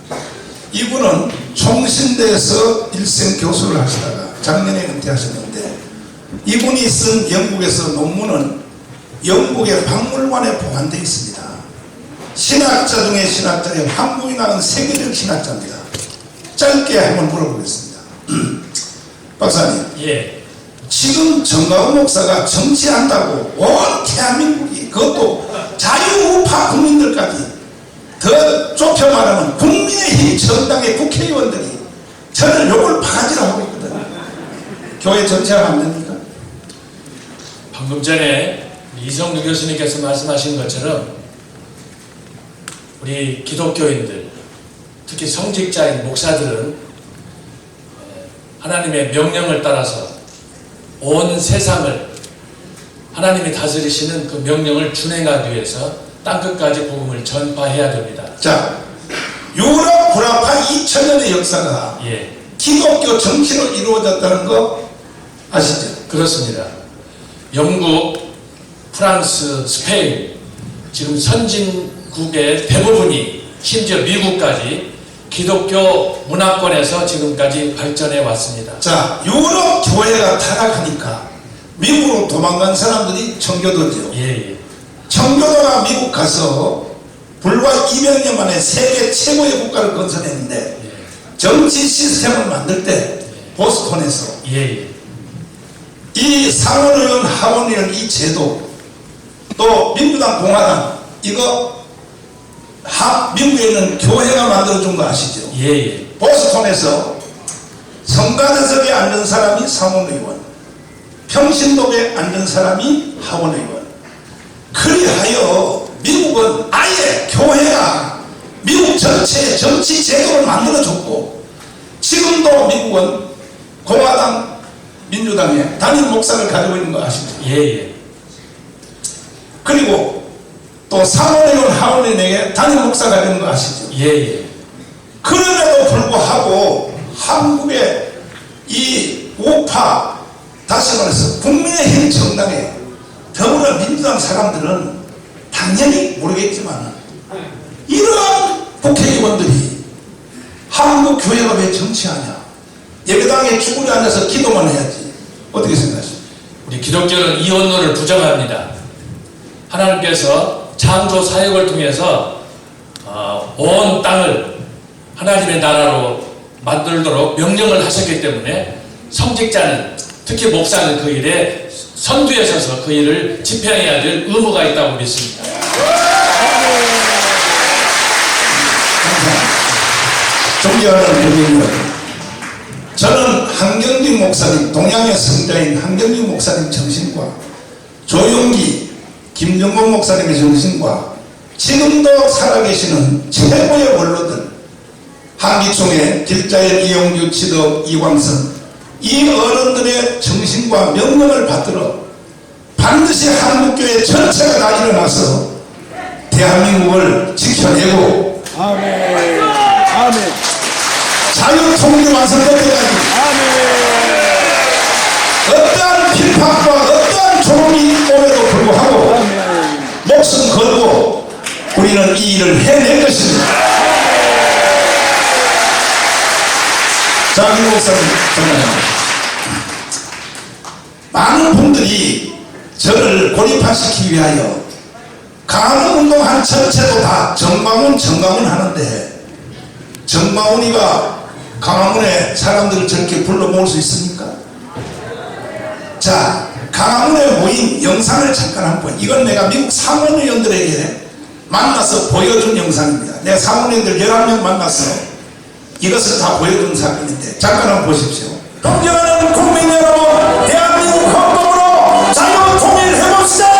Speaker 5: 이분은 총신대에서 일생 교수를 하시다가 작년에 은퇴하셨는데, 이분이 쓴 영국에서 논문은 영국의 박물관에 보관되어 있습니다. 신학자 중에 신학자예요. 한국이 나는 세계적 신학자입니다. 짧게 한번 물어보겠습니다. 박사님,
Speaker 8: 예.
Speaker 5: 지금 정가훈 목사가 정치한다고 온 대한민국이, 그것도 자유우파 국민들까지, 더 좁혀 말하면 국민의힘 정당의 국회의원들이 저를 욕을 바가지로 하고 있거든요. 교회 정치하면 안 됩니까?
Speaker 8: 방금 전에 이성규 교수님께서 말씀하신 것처럼 우리 기독교인들, 특히 성직자인 목사들은 하나님의 명령을 따라서 온 세상을 하나님이 다스리시는 그 명령을 준행하기 위해서 땅끝까지 복음을 전파해야 됩니다.
Speaker 5: 자, 유럽 불합화 2000년의 역사가
Speaker 8: 예,
Speaker 5: 기독교 정치로 이루어졌다는 거 아시죠?
Speaker 8: 그렇습니다. 영국, 프랑스, 스페인, 지금 선진국의 대부분이, 심지어 미국까지 기독교 문화권에서 지금까지 발전해 왔습니다.
Speaker 5: 자, 유럽 교회가 타락하니까 미국으로 도망간 사람들이 청교도죠.
Speaker 8: 예, 예.
Speaker 5: 청교도가 미국 가서 불과 200년 만에 세계 최고의 국가를 건설했는데, 정치 시스템을 만들 때 보스턴에서
Speaker 8: 예, 예.
Speaker 5: 이 상원의원, 하원의원 이 제도, 또 민주당, 공화당, 이거 미국에 있는 교회가 만들어준 거 아시죠?
Speaker 8: 예, 예.
Speaker 5: 보스턴에서 성가대석에 앉은 사람이 상원의원, 평신도에 앉은 사람이 하원의원. 그리하여 미국은 아예 교회가 미국 전체의 정치 제도를 만들어줬고, 지금도 미국은 공화당, 민주당에 단임 목사를 가지고 있는 거 아시죠?
Speaker 8: 예, 예.
Speaker 5: 그리고 또 상원의원, 하원의원에게 단임 목사가 되는 거 아시죠?
Speaker 8: 예, 예.
Speaker 5: 그럼에도 불구하고 한국의 이 우파, 다시 말해서 국민의힘 정당에 더불어민주당 사람들은 당연히 모르겠지만, 이러한 국회의원들이 한국 교회가 왜 정치하냐? 예배당에 쭈그려 앉아서 기도만 해야지. 어떻게 생각하십니까?
Speaker 8: 우리 기독교는 이혼론을 부정합니다. 하나님께서 창조 사역을 통해서 온 땅을 하나님의 나라로 만들도록 명령을 하셨기 때문에 성직자는, 특히 목사는 그 일에 선두에 서서 그 일을 집행해야 될 의무가 있다고 믿습니다.
Speaker 5: 존경하는 국민들, 저는 한경직 목사님, 동양의 성자인 한경직 목사님 정신과 조용기, 김정곤 목사님의 정신과 지금도 살아계시는 최고의 원로들, 한기총의 길자연, 이용규, 지덕, 이광선, 이 어른들의 정신과 명령을 받들어 반드시 한국교회 전체가 다 일어나서 대한민국을 지켜내고,
Speaker 2: 아멘. 아멘.
Speaker 5: 자유통일 완성될 때까지 어떠한 핍박과 어떠한 조롱이 오에도 불구하고 목숨 걸고 우리는 이 일을 해낼 것입니다. 자, 민 목사님, 정말 많은 분들이 저를 고립화시키기 위하여 강화문운동한 전체도 다 정광훈 하는데, 정광훈이가 강화문에 사람들을 저렇게 불러 모을 수 있습니까? 자, 강화문에 모인 영상을 잠깐 한번, 이건 내가 미국 상원의원들에게 만나서 보여준 영상입니다. 내가 상원의원들 11명 만나서 이것을 다 보여준 사건인데, 잠깐 한번 보십시오. 존경하는 국민 여러분, 대한민국 헌법으로 자유 통일해봅시다!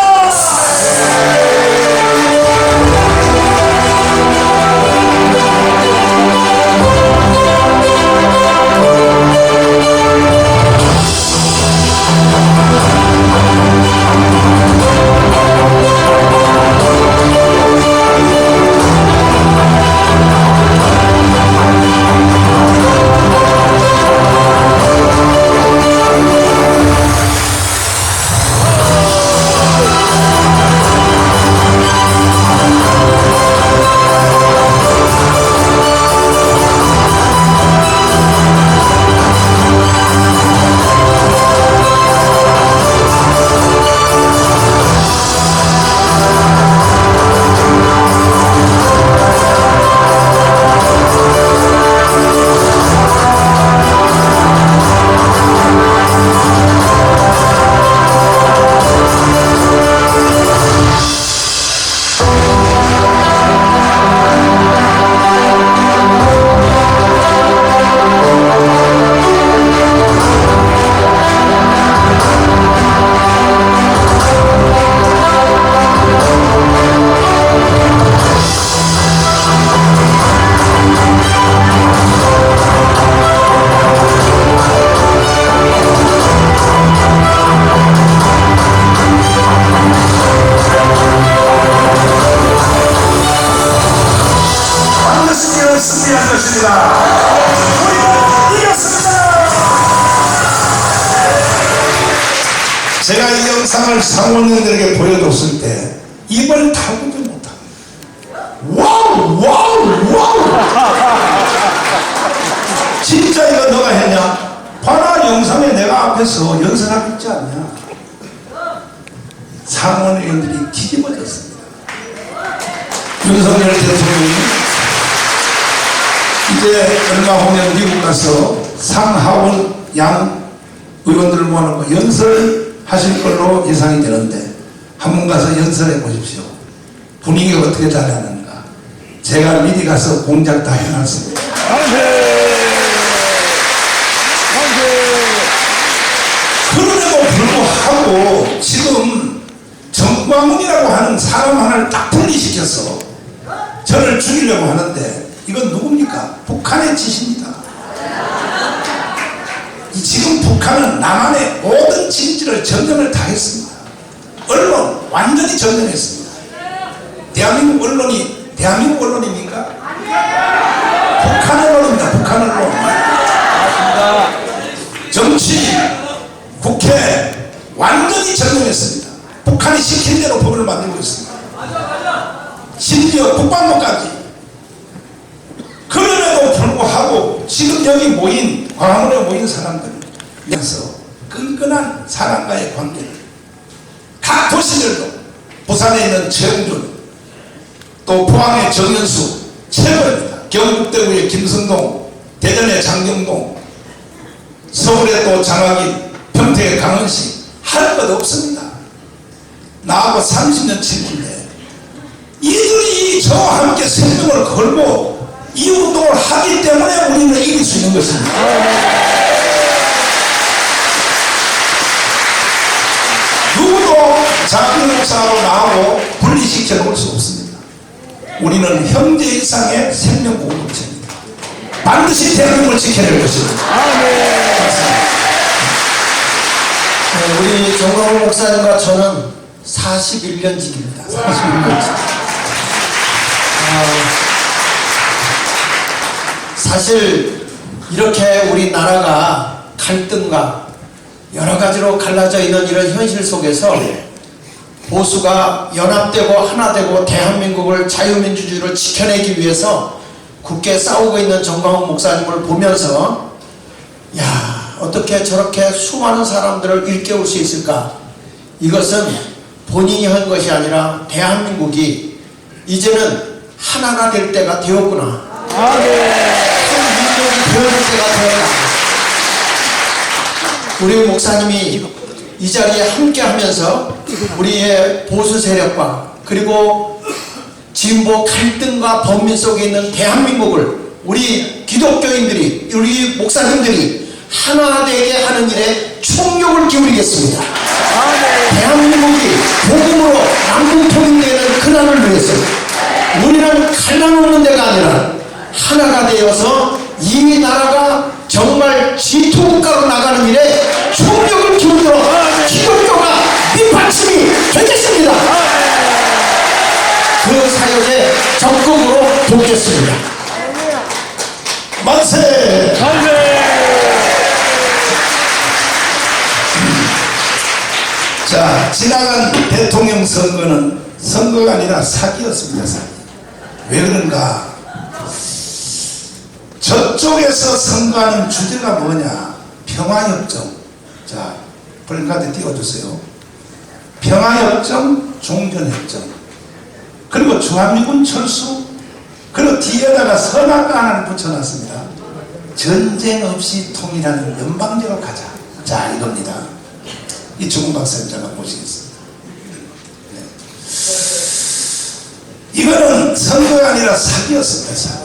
Speaker 5: 우리는 승리한 것입니다. 우리는 이겼습니다. 제가 이 영상을 상원님들에게 보여줬을 때 입을 다물지 못합니다. 와우 와우 와우. 진짜 이거 너가 했냐? 관할 영상에 내가 앞에서 연설하고 있지 않냐? 상원의원들이 뒤집어졌습니다. 윤석열 대통령이 이제 얼마 후면 미국 가서 상하원 양 의원들을 모아놓고 연설하실 걸로 예상이 되는데 한번 가서 연설해 보십시오. 분위기가 어떻게 달라는가. 제가 미리 가서 공작 다 해놨습니다. 그럼에도 불구하고 지금 정광훈이라고 하는 사람 하나를 딱 분리시켜서 저를 죽이려고 하는데 이건 누굽니까? 북한의 짓입니다. 지금 북한은 남한의 모든 진지를 전쟁을 다 했습니다. 언론 완전히 전쟁했습니다. 대한민국 언론이 대한민국 언론입니까? 북한 언론입니다. 북한 언론. 정치, 국회 완전히 전쟁했습니다. 북한이 시킨 대로 법을 만들고 있습니다. 심지어 국방부까지. 그럼에도 불구하고 지금 여기 모인 광화문에 모인 사람들에서 끈끈한 사람과의 관계를 각 도시들도 부산에 있는 최웅준 또 포항의 정연수 최고입니다. 경북대구의 김성동, 대전의 장경동, 서울의 또 장학인, 평택의 강은식 할 것 없습니다. 나하고 30년 친구인데 이들이 저와 함께 생명을 걸고 이 운동을 하기 때문에 우리는 이길 수 있는 것입니다. 누구도 장학인 목사하고 나하고 분리시켜 놓을 수 없습니다. 우리는 형제 이상의 생명 공동체입니다. 반드시 대한민국을 지켜야 될 것입니다.
Speaker 2: 우리 정광훈 목사님과 저는 41년직입니다. 41년직. 사실 이렇게 우리나라가 갈등과 여러 가지로 갈라져 있는 이런 현실 속에서 보수가 연합되고 하나되고 대한민국을 자유민주주의를 지켜내기 위해서 굳게 싸우고 있는 정광훈 목사님을 보면서 야, 어떻게 저렇게 수많은 사람들을 일깨울 수 있을까? 이것은 본인이 한 것이 아니라 대한민국이 이제는 하나가 될 때가 되었구나. 한 민족이 되어질 때가 되었다. 우리 목사님이 이 자리에 함께 하면서 우리의 보수 세력과 그리고 진보 갈등과 범민 속에 있는 대한민국을 우리 기독교인들이, 우리 목사님들이 하나 되게 하는 일에 총력을 기울이겠습니다. 대한민국이 복음으로 남북통일되는 그날을 위해서 우리는 갈라놓는 데가 아니라 하나가 되어서 이 나라가 정말 G2국가로 나가는 일에 총력을 기울여 기독교가 밑받침이 되겠습니다. 그 사역에 적극으로 돕겠습니다. 만세!
Speaker 5: 자, 지나간 대통령 선거는 선거가 아니라 사기였습니다. 사기. 왜 그런가? 저쪽에서 선거하는 주제가 뭐냐? 평화협정. 자, 플랜카드 띄워주세요. 평화협정, 종전협정. 그리고 주한미군 철수. 그리고 뒤에다가 선악과 하나를 붙여놨습니다. 전쟁 없이 통일하는 연방제로 가자. 자, 이겁니다. 이충훈 박사님 잠깐 보시겠습니다. 네. 이거는 선거가 아니라 사기였습니다. 사기.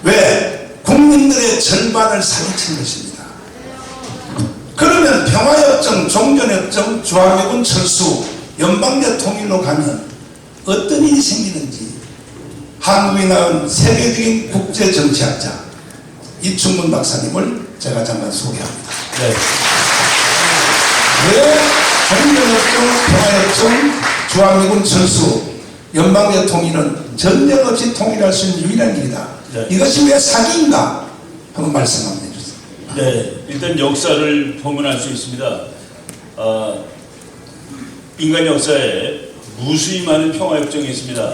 Speaker 5: 왜? 국민들의 절반을 사기친 것입니다. 그러면 평화협정, 종전협정, 주한미군 철수, 연방제 통일로 가면 어떤 일이 생기는지 한국이 낳은 세계적인 국제정치학자 이충문 박사님을 제가 잠깐 소개합니다.
Speaker 8: 네.
Speaker 5: 왜 종전협정, 평화협정, 주한미군 철수, 연방제 통일은 전쟁 없이 통일할 수 있는 유일한 길이다.
Speaker 3: 네.
Speaker 5: 이것이 왜 사기인가? 한번 말씀 한번 해주세요.
Speaker 3: 네, 일단 역사를 보면 알 수 있습니다. 인간 역사에 무수히 많은 평화협정이 있습니다.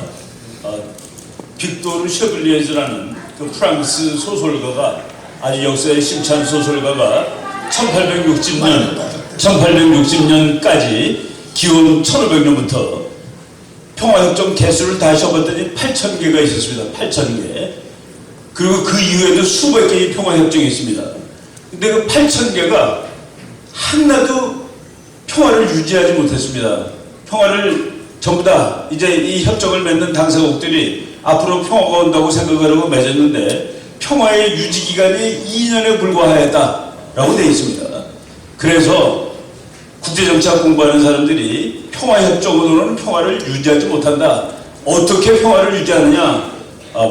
Speaker 3: 빅토르 셔블리에즈라는 그 프랑스 소설가가 아주 역사의 심찬 소설가가 1860년까지 기원 1500년부터 평화협정 개수를 다 적었더니 8,000개가 있었습니다. 8,000개. 그리고 그 이후에도 수백 개의 평화협정이 있습니다. 근데 그 8,000개가 하나도 평화를 유지하지 못했습니다. 평화를 전부 다 이제 이 협정을 맺는 당사국들이 앞으로 평화가 온다고 생각하려고 맺었는데 평화의 유지 기간이 2년에 불과하였다라고 되어 있습니다. 그래서 국제정치학 공부하는 사람들이 평화협정으로는 평화를 유지하지 못한다. 어떻게 평화를 유지하느냐?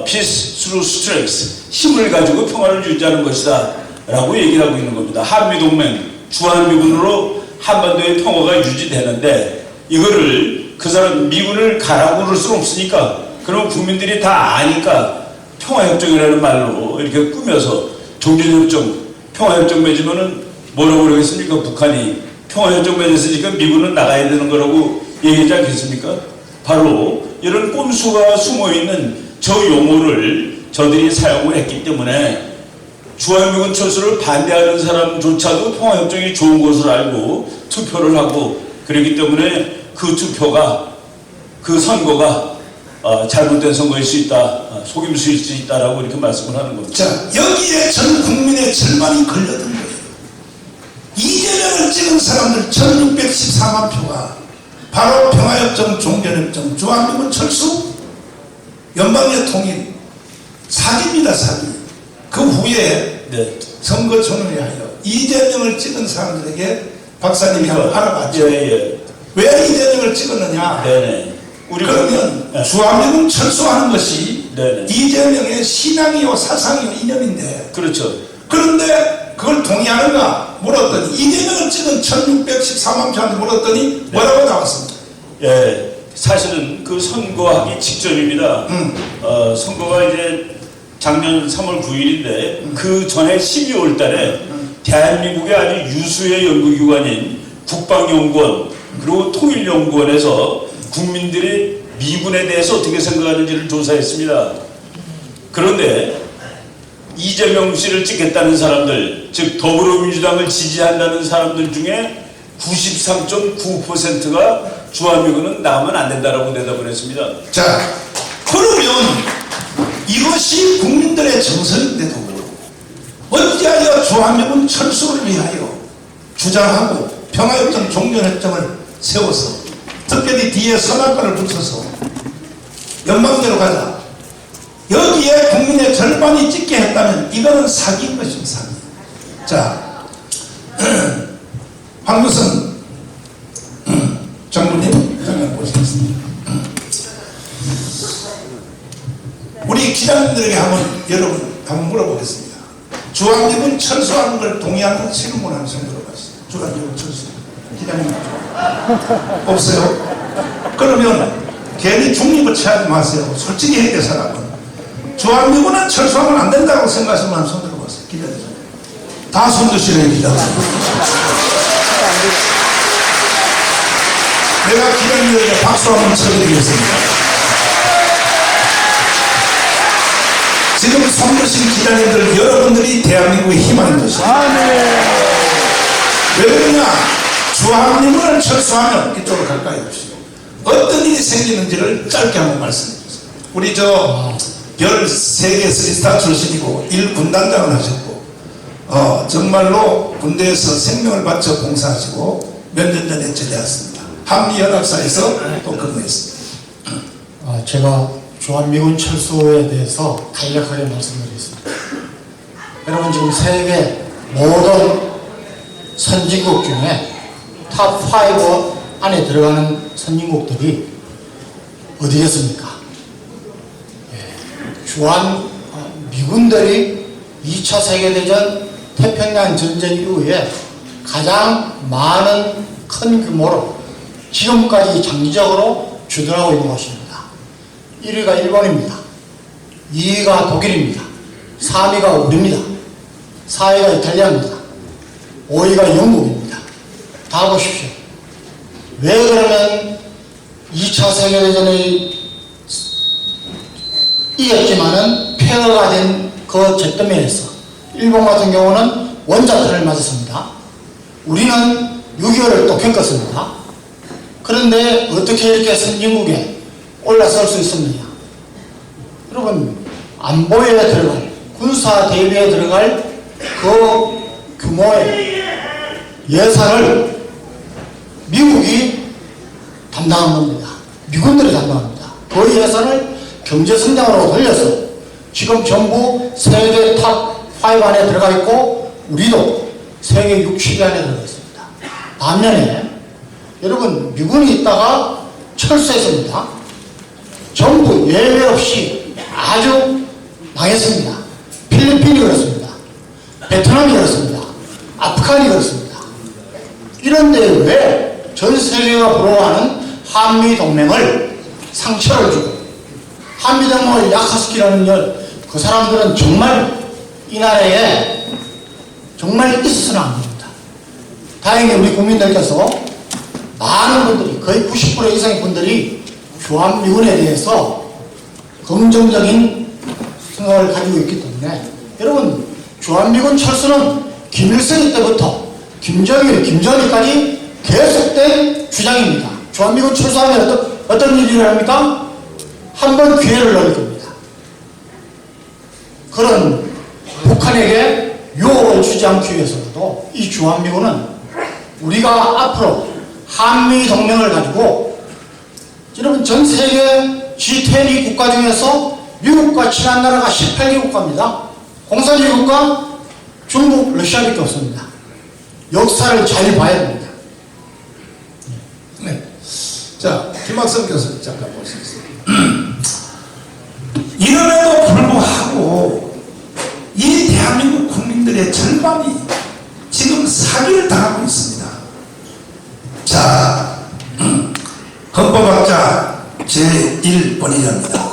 Speaker 3: Peace through strength. 힘을 가지고 평화를 유지하는 것이다. 라고 얘기를 하고 있는 겁니다. 한미동맹, 주한미군으로 한반도의 평화가 유지되는데 이거를 그 사람 미군을 가라고 그럴 수는 없으니까 그럼 국민들이 다 아니까 평화협정이라는 말로 이렇게 꾸며서 종전협정, 평화협정 맺으면은 뭐라고 그러겠습니까? 북한이 평화협정 맺었으니까 미군은 나가야 되는 거라고 얘기하지 않겠습니까? 바로 이런 꼼수가 숨어있는 저 용어를 저들이 사용을 했기 때문에 주한미군 철수를 반대하는 사람조차도 평화협정이 좋은 것을 알고 투표를 하고 그렇기 때문에 그 투표가 그 선거가 잘못된 선거일 수 있다, 속임수일 수 있다라고 이렇게 말씀을 하는 겁니다.
Speaker 5: 자, 여기에 전 국민의 절반이 걸려든 거예요. 이재명을 찍은 사람들 1614만 표가 바로 평화협정, 종전협정, 주한미군 철수, 연방제 통일, 사기입니다, 사기. 그 후에
Speaker 3: 네.
Speaker 5: 선거촌을 위하여 이재명을 찍은 사람들에게 박사님이 한번 알아봤죠.
Speaker 3: 예.
Speaker 5: 왜 이재명을 찍었느냐?
Speaker 3: 네네.
Speaker 5: 그러면
Speaker 3: 네.
Speaker 5: 주한미군 철수하는 것이
Speaker 3: 네네.
Speaker 5: 이재명의 신앙이요 사상이요 이념인데
Speaker 3: 그렇죠.
Speaker 5: 그런데 그걸 동의하는가 물었더니 이재명을 찍은 1614만 표한테 물었더니 뭐라고 나왔습니까?
Speaker 3: 예. 사실은 그 선거하기 직전입니다. 선거가 이제 작년 3월 9일인데 그 전에 12월 달에 대한민국의 아주 유수의 연구기관인 국방연구원 그리고 통일연구원에서 국민들이 미군에 대해서 어떻게 생각하는지를 조사했습니다. 그런데 이재명 씨를 찍겠다는 사람들, 즉 더불어민주당을 지지한다는 사람들 중에 93.9%가 주한미군은 나가면 안 된다라고 대답을 했습니다.
Speaker 5: 자, 그러면 이것이 국민들의 정서인데도 어찌하여 주한미군 철수를 위하여 주장하고 평화협정, 종전협정을 세워서 특별히 뒤에 선악과를 붙여서 연방제로 가자. 여기에 국민의 절반이 찍게 했다면 이거는 사기인 것입니다. 사기. 자, 황교선 장군님 잠깐 보시겠습니다. 우리 기자님들에게 여러분 한번 물어보겠습니다. 주한미군 철수하는 걸 동의하는 질문 한번 들어봤어요. 주한미군 철수. 기자님 없어요? 그러면 괜히 중립을 취하지 마세요. 솔직히 해야 될 사람은 주한미군은 철수하면 안 된다고 생각하시면 한번 손 들어봤어요. 기자님 다 손 드시네요. 기자님. 내가 기자님들에게 박수 한번 쳐드리겠습니다. 지금 손 드신 기자님들 여러분들이 대한민국의 희망인 것입니다. 왜 그러냐? 주한미군을 철수하면 이쪽으로 가까이 옵시다. 어떤 일이 생기는지를 짧게 한번 말씀해 주세요. 우리 별 3개 3스타 출신이고 1군단장을 하셨고 정말로 군대에서 생명을 바쳐 봉사하시고 몇 년 전에 제대했습니다. 한미연합사에서 또 근무했습니다.
Speaker 9: 제가 주한미군 철수에 대해서 간략하게 말씀드리겠습니다. 여러분 지금 세계 모든 선진국 중에 탑5 안에 들어가는 선진국들이 어디겠습니까? 주한미군들이 2차 세계대전 태평양 전쟁 이후에 가장 많은 큰 규모로 지금까지 장기적으로 주둔하고 있는 곳입니다. 1위가 일본입니다. 2위가 독일입니다. 3위가 우리입니다. 4위가 이탈리아입니다. 5위가 영국입니다. 다 보십시오. 왜 그러면 2차 세계대전에 이겼지만은 폐허가 된 그 잿더미에서 일본 같은 경우는 원자탄을 맞았습니다. 우리는 6.25를 또 겪었습니다. 그런데 어떻게 이렇게 선진국에 올라설 수 있었느냐? 여러분, 안보에 들어갈, 군사 대비에 들어갈 그 규모의 예산을 미국이 담당한 겁니다. 미군들이 담당합니다. 그 예산을 경제 성장으로 돌려서 지금 전부 세계 탑5 안에 들어가 있고 우리도 세계 6, 7위 안에 들어가 있습니다. 반면에 여러분, 미군이 있다가 철수했습니다. 전부 예외 없이 아주 망했습니다. 필리핀이 그렇습니다. 베트남이 그렇습니다. 아프간이 그렇습니다. 이런데 왜 전 세계가 부러워하는 한미동맹을 상처를 주고 한미동맹을 약화시키려는 그 사람들은 정말 이 나라에 정말 있어서는 안 됩니다. 다행히 우리 국민들께서 많은 분들이, 거의 90% 이상의 분들이 주한미군에 대해서 긍정적인 생각을 가지고 있기 때문에 여러분, 주한미군 철수는 김일성 때부터 김정일까지 계속된 주장입니다. 주한미군 철수하면 어떤 일이 일어납니까? 한 번 기회를 얻을 겁니다. 그런 북한에게 유혹을 주지 않기 위해서도 이 주한미군은 우리가 앞으로 한미동맹을 가지고 여러분, 전 세계 G20 국가 중에서 미국과 친한 나라가 18개 국가입니다. 공산주의 국가, 중국, 러시아밖에 없습니다. 역사를 잘 봐야 됩니다.
Speaker 5: 네. 자, 김학성 교수 잠깐 보시겠습니다. 이름에도 불구하고 이 대한민국 국민들의 절반이 지금 사기를 당하고 있습니다. 자, 헌법학자 제1번이랍니다.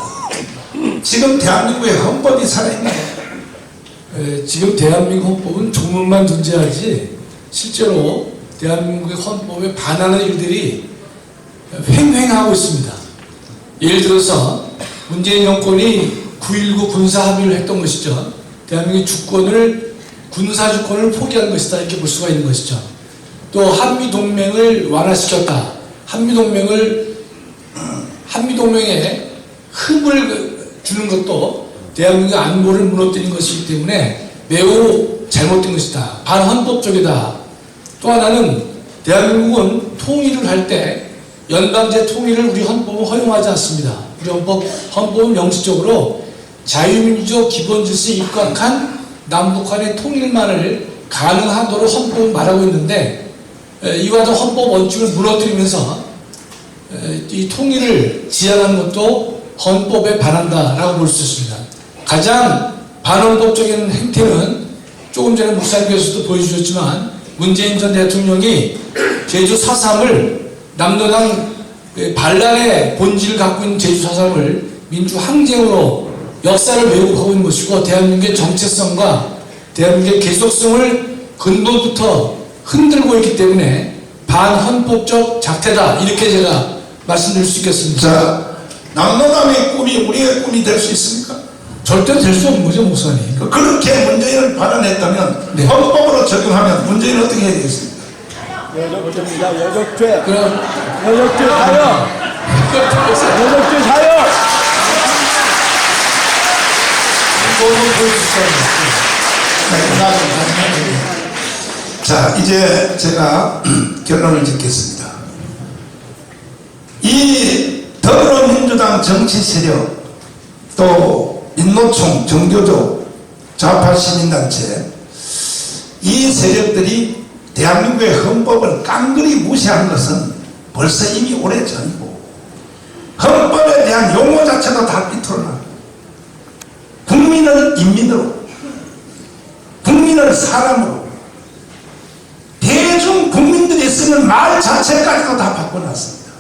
Speaker 5: 지금 대한민국의 헌법이 살아있나요?
Speaker 10: 지금 대한민국 헌법은 조문만 존재하지 실제로 대한민국의 헌법에 반하는 일들이 횡행하고 있습니다. 예를 들어서 문재인 정권이 9.19 군사합의를 했던 것이죠. 대한민국의 주권을, 군사주권을 포기한 것이다, 이렇게 볼 수가 있는 것이죠. 또 한미동맹을 완화시켰다. 한미동맹에 흠을 주는 것도 대한민국의 안보를 무너뜨린 것이기 때문에 매우 잘못된 것이다. 반헌법적이다. 또 하나는 대한민국은 통일을 할 때 연방제 통일을 우리 헌법은 허용하지 않습니다. 우리 헌법은 명시적으로 자유민주적 기본질서에 입각한 남북한의 통일만을 가능하도록 헌법은 말하고 있는데, 이와 같은 헌법 원칙을 무너뜨리면서 이 통일을 지향하는 것도 헌법에 반한다라고 볼 수 있습니다. 가장 반헌법적인 행태는 조금 전에 목사님께서도 보여주셨지만 문재인 전 대통령이 제주 4.3을 남노당 반란의 본질을 갖고 있는 제주 4.3을 민주항쟁으로 역사를 왜곡하고 있는 것이고, 대한민국의 정체성과 대한민국의 계속성을 근본부터 흔들고 있기 때문에 반헌법적 작태다, 이렇게 제가 말씀드릴 수 있겠습니다.
Speaker 5: 자, 남노당의 꿈이 우리의 꿈이 될 수 있습니까?
Speaker 10: 절대 될 수 없는 거죠, 목사님.
Speaker 5: 그렇게 문재인을 발언했다면
Speaker 10: 네.
Speaker 5: 헌법으로 적용하면 문재인은 어떻게 해야 되겠습니까?
Speaker 2: 여적죄입니다. 여적죄.
Speaker 10: 그럼
Speaker 2: 여적죄 사형. 여적죄 사형.
Speaker 5: 자, 이제 제가 결론을 짓겠습니다. 이 더불어민주당 정치 세력, 또 민노총, 정교조, 좌파 시민단체, 이 세력들이 대한민국의 헌법을 깡그리 무시한 것은 벌써 이미 오래전이고, 헌법에 대한 용어 자체도 다 삐뚤어나. 국민을 인민으로, 국민을 사람으로, 대중 국민들이 쓰는 말 자체까지도 다 바꿔놨습니다.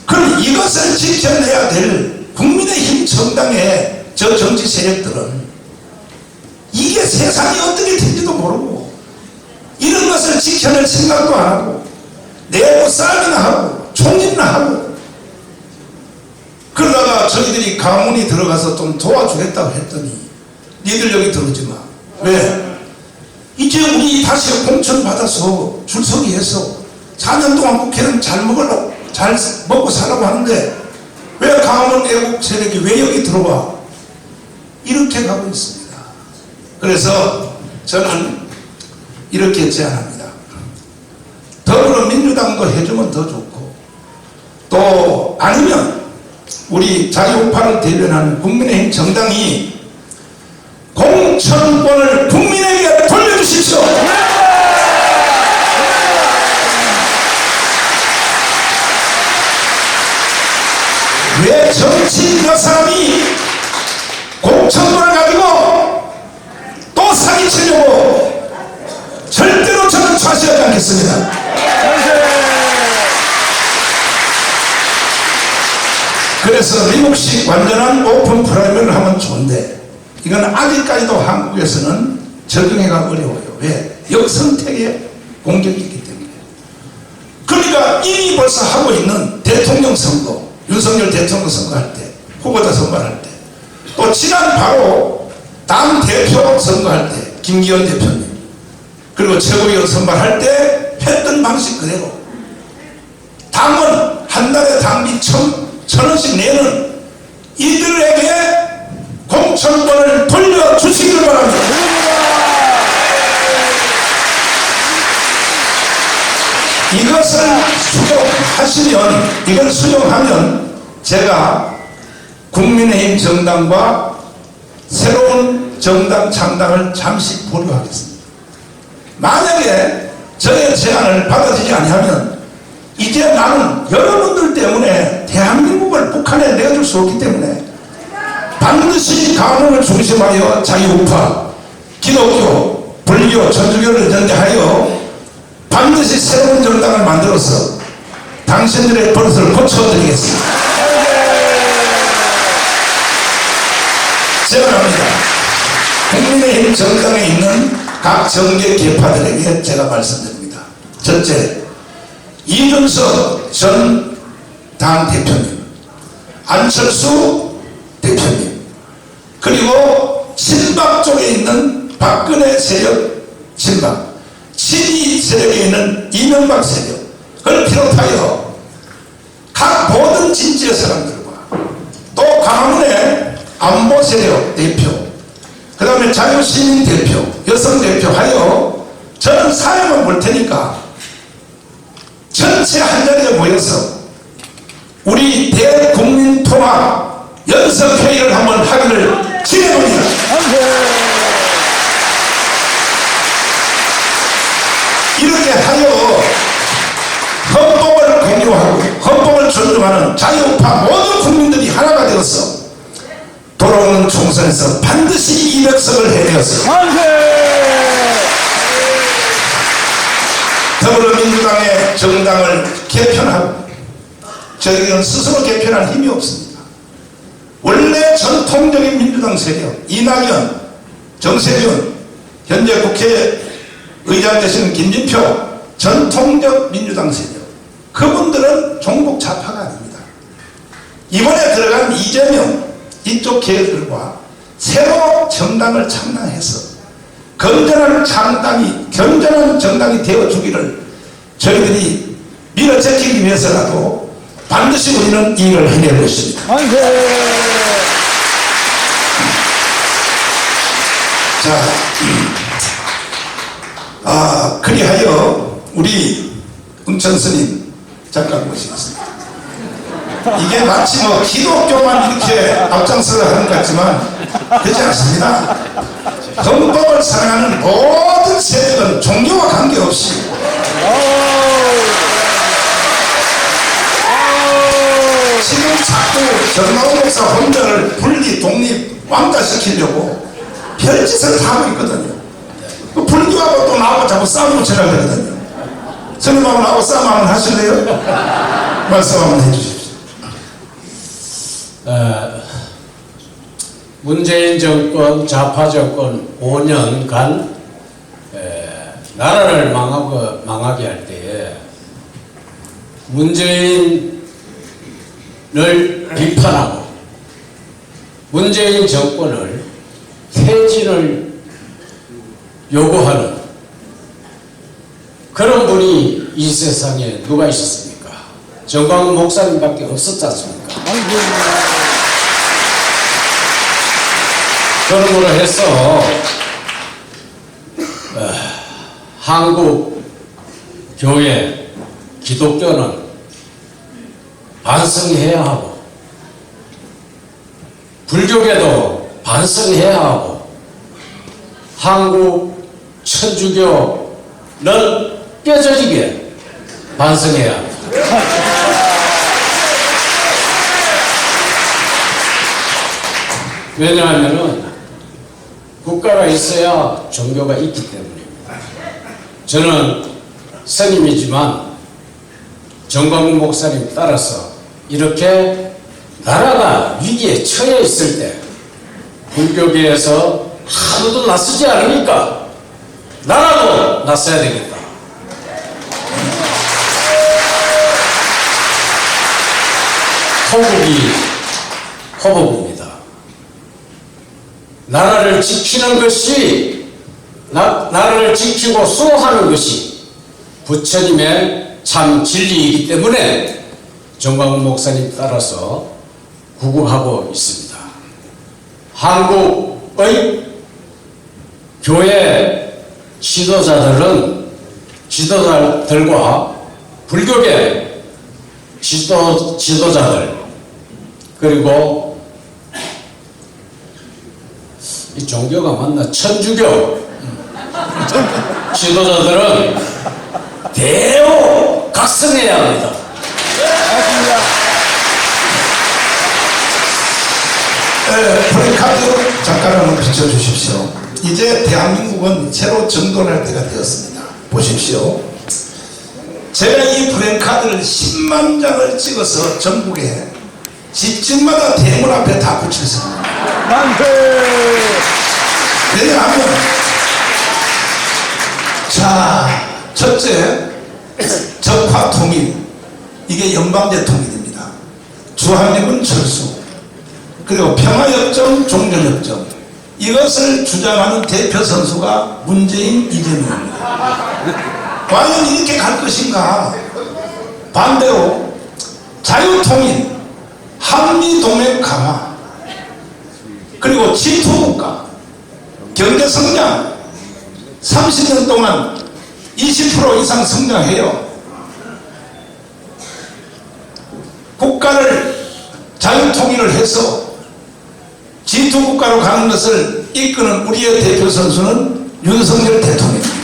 Speaker 5: 그럼 이것을 지켜내야 될 국민의힘 정당의 저 정치 세력들은 이게 세상이 어떻게 된지도 모르고 이런 것을 지켜낼 생각도 안 하고 내부 싸움이나 하고 총질이나 하고 그러다가 저희들이 가문이 들어가서 좀 도와주겠다고 했더니 니들 여기 들어오지 마. 왜? 이제 우리 다시 공천 받아서 줄서기해서 4년 동안 국회는 잘 먹고 살라고 하는데 왜 가문 애국 세력이 왜 여기 들어와? 이렇게 가고 있습니다. 그래서 저는 이렇게 제안합니다. 더불어민주당도 해주면 더 좋고 또 아니면 우리 자유우파를 대변하는 국민의힘 정당이 공천권을 국민에게 돌려주십시오. 왜 정치인 몇 사람이 공천권을 가지고 또 사기치려고 절대로 저는 좌시하지 않겠습니다. 그래서 미국식 완전한 오픈 프라이머리를 하면 좋은데 이건 아직까지도 한국에서는 적용하기가 어려워요. 왜? 역선택의 공격이 있기 때문에. 그러니까 이미 벌써 하고 있는 대통령 선거, 윤석열 대통령 선거할 때, 후보자 선거할 때, 또 지난 바로 당 대표 선거할 때 김기현 대표님, 그리고 최고위원 선발할 때 했던 방식 그대로 당원 한 달에 당비 1,000원씩 내는 이들에게 공천권을 돌려주시길 바랍니다. 이것을 수용하시면, 이걸 수용하면 제가 국민의힘 정당과 새로운 정당 창당을 잠시 보류하겠습니다. 만약에 저의 제안을 받아들이지 아니하면 이제 나는 여러분들 때문에 대한민국을 북한에 내줄 수 없기 때문에 반드시 가문을 중심하여 자유우파, 기독교, 불교, 천주교를 연대하여 반드시 새로운 정당을 만들어서 당신들의 버릇을 고쳐드리겠습니다. 제안합니다. 국민의힘 정당에 있는 각 정계 계파들에게 제가 말씀드립니다. 첫째, 이준석 전 당 대표님, 안철수 대표님, 그리고 친박 쪽에 있는 박근혜 세력 친박, 친이 세력에 있는 이명박 세력을 비롯하여 각 모든 진지의 사람들과 또 가문의 안보 세력 대표, 그 다음에 자유시민 대표, 여성 대표 하여 저는 사회만 볼 테니까 전체 한 자리에 모여서 우리 대국민 통합 연석회의를 한번 하기를 기대합니다. 이렇게 하여 헌법을 공유하고 헌법을 존중하는 자유우파 모든 국민들이 하나가 되어서 돌아오는 총선에서 반드시 200석을 해내었습니다. 더불어민주당의 정당을 개편하고 저희는 스스로 개편할 힘이 없습니다. 원래 전통적인 민주당 세력 이낙연, 정세균, 현재 국회의장 되시는 김진표 전통적 민주당 세력, 그분들은 종북 좌파가 아닙니다. 이번에 들어간 이재명 이쪽 계열들과 새로 정당을 창당해서 건전한 정당이 되어주기를 저희들이 밀어제끼기 위해서라도 반드시 우리는 이 일을 해낼 것입니다. 자, 그리하여 우리 은천 스님 잠깐 모시겠습니다. 이게 마치 뭐 기독교만 이렇게 앞장서서 하는 것 같지만 그렇지 않습니다. 헌법을 사랑하는 모든 세력은 종교와 관계없이 지금 자꾸 정마훈 목사 혼전을 분리, 독립, 왕따시키려고 별짓을 다 하고 있거든요. 그 불교하고 또 나하고 자꾸 싸움을 쳐야 되거든요. 스님하고 나하고 싸움 한번 하실래요? 말씀 한번 해주십시오.
Speaker 11: 문재인 정권, 좌파 정권 5년간 나라를 망하게 할 때에 문재인을 비판하고 문재인 정권을 퇴진을 요구하는 그런 분이 이 세상에 누가 있었습니까? 정광훈 목사님밖에 없었지 않습니까? 그러므로 해서 한국 교회 기독교는 반성해야 하고 불교계도 반성해야 하고 한국 천주교는 뼈저리게 반성해야 합니다. 왜냐하면은 국가가 있어야 종교가 있기 때문입니다. 저는 스님이지만 정광훈 목사님 따라서 이렇게 나라가 위기에 처해 있을 때 불교계에서 하나도 나서지 않으니까 나라도 나서야 되겠다. 허복입니다. 나라를 지키는 것이 나라를 지키고 수호하는 것이 부처님의 참 진리이기 때문에 정광훈 목사님 따라서 구국하고 있습니다. 한국의 교회 지도자들과 불교계 지도자들 그리고 이 종교가 맞나? 천주교 지도자들은 대우 각성해야 합니다.
Speaker 5: 프레카드 잠깐 한번 비춰주십시오. 이제 대한민국은 새로 정돈할 때가 되었습니다. 보십시오. 제가 이 프레카드를 10만 장을 찍어서 전국에 집집마다 대문 앞에 다 붙였습니다. 왜냐하면 자, 첫째 적화 통일, 이게 연방제 통일입니다. 주한미군 철수, 그리고 평화협정, 종전협정, 이것을 주장하는 대표 선수가 문재인, 이재명입니다. 과연 이렇게 갈 것인가? 반대로 자유통일, 한미동맹 강화, 그리고 G2국가, 경제성장 30년 동안 20% 이상 성장해요. 국가를 자유통일을 해서 G2국가로 가는 것을 이끄는 우리의 대표 선수는 윤석열 대통령입니다.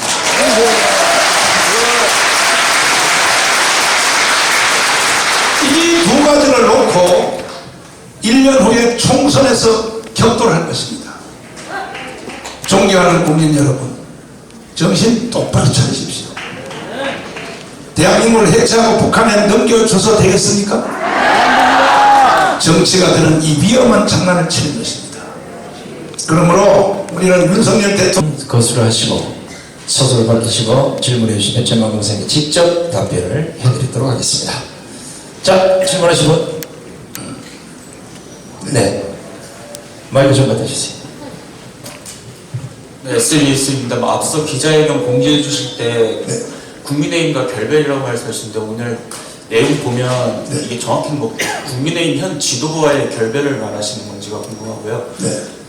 Speaker 5: 이 두 가지를 놓고 1년 후에 총선에서 격돌할 것입니다. 존경하는 국민 여러분, 정신 똑바로 차리십시오. 대한민국을 해체하고 북한에 넘겨줘서 되겠습니까? 정치가 드는 이 위험한 장난을 치는 것입니다. 그러므로 우리는 윤석열 대통령
Speaker 4: 거수를 하시고 서술을 받으시고 질문해 주시면 정광훈 목사님께 직접 답변을 해드리도록 하겠습니다. 자, 질문하신 분. 네, 마이크 좀 받아주세요.
Speaker 12: 네, SBS입니다. 앞서 기자회견 공개해 주실 때 국민의힘과 결별이라고 말씀하셨는데 오늘 내용 보면 이게 정확히 뭐 국민의힘 현 지도부와의 결별을 말하시는 건지가 궁금하고요.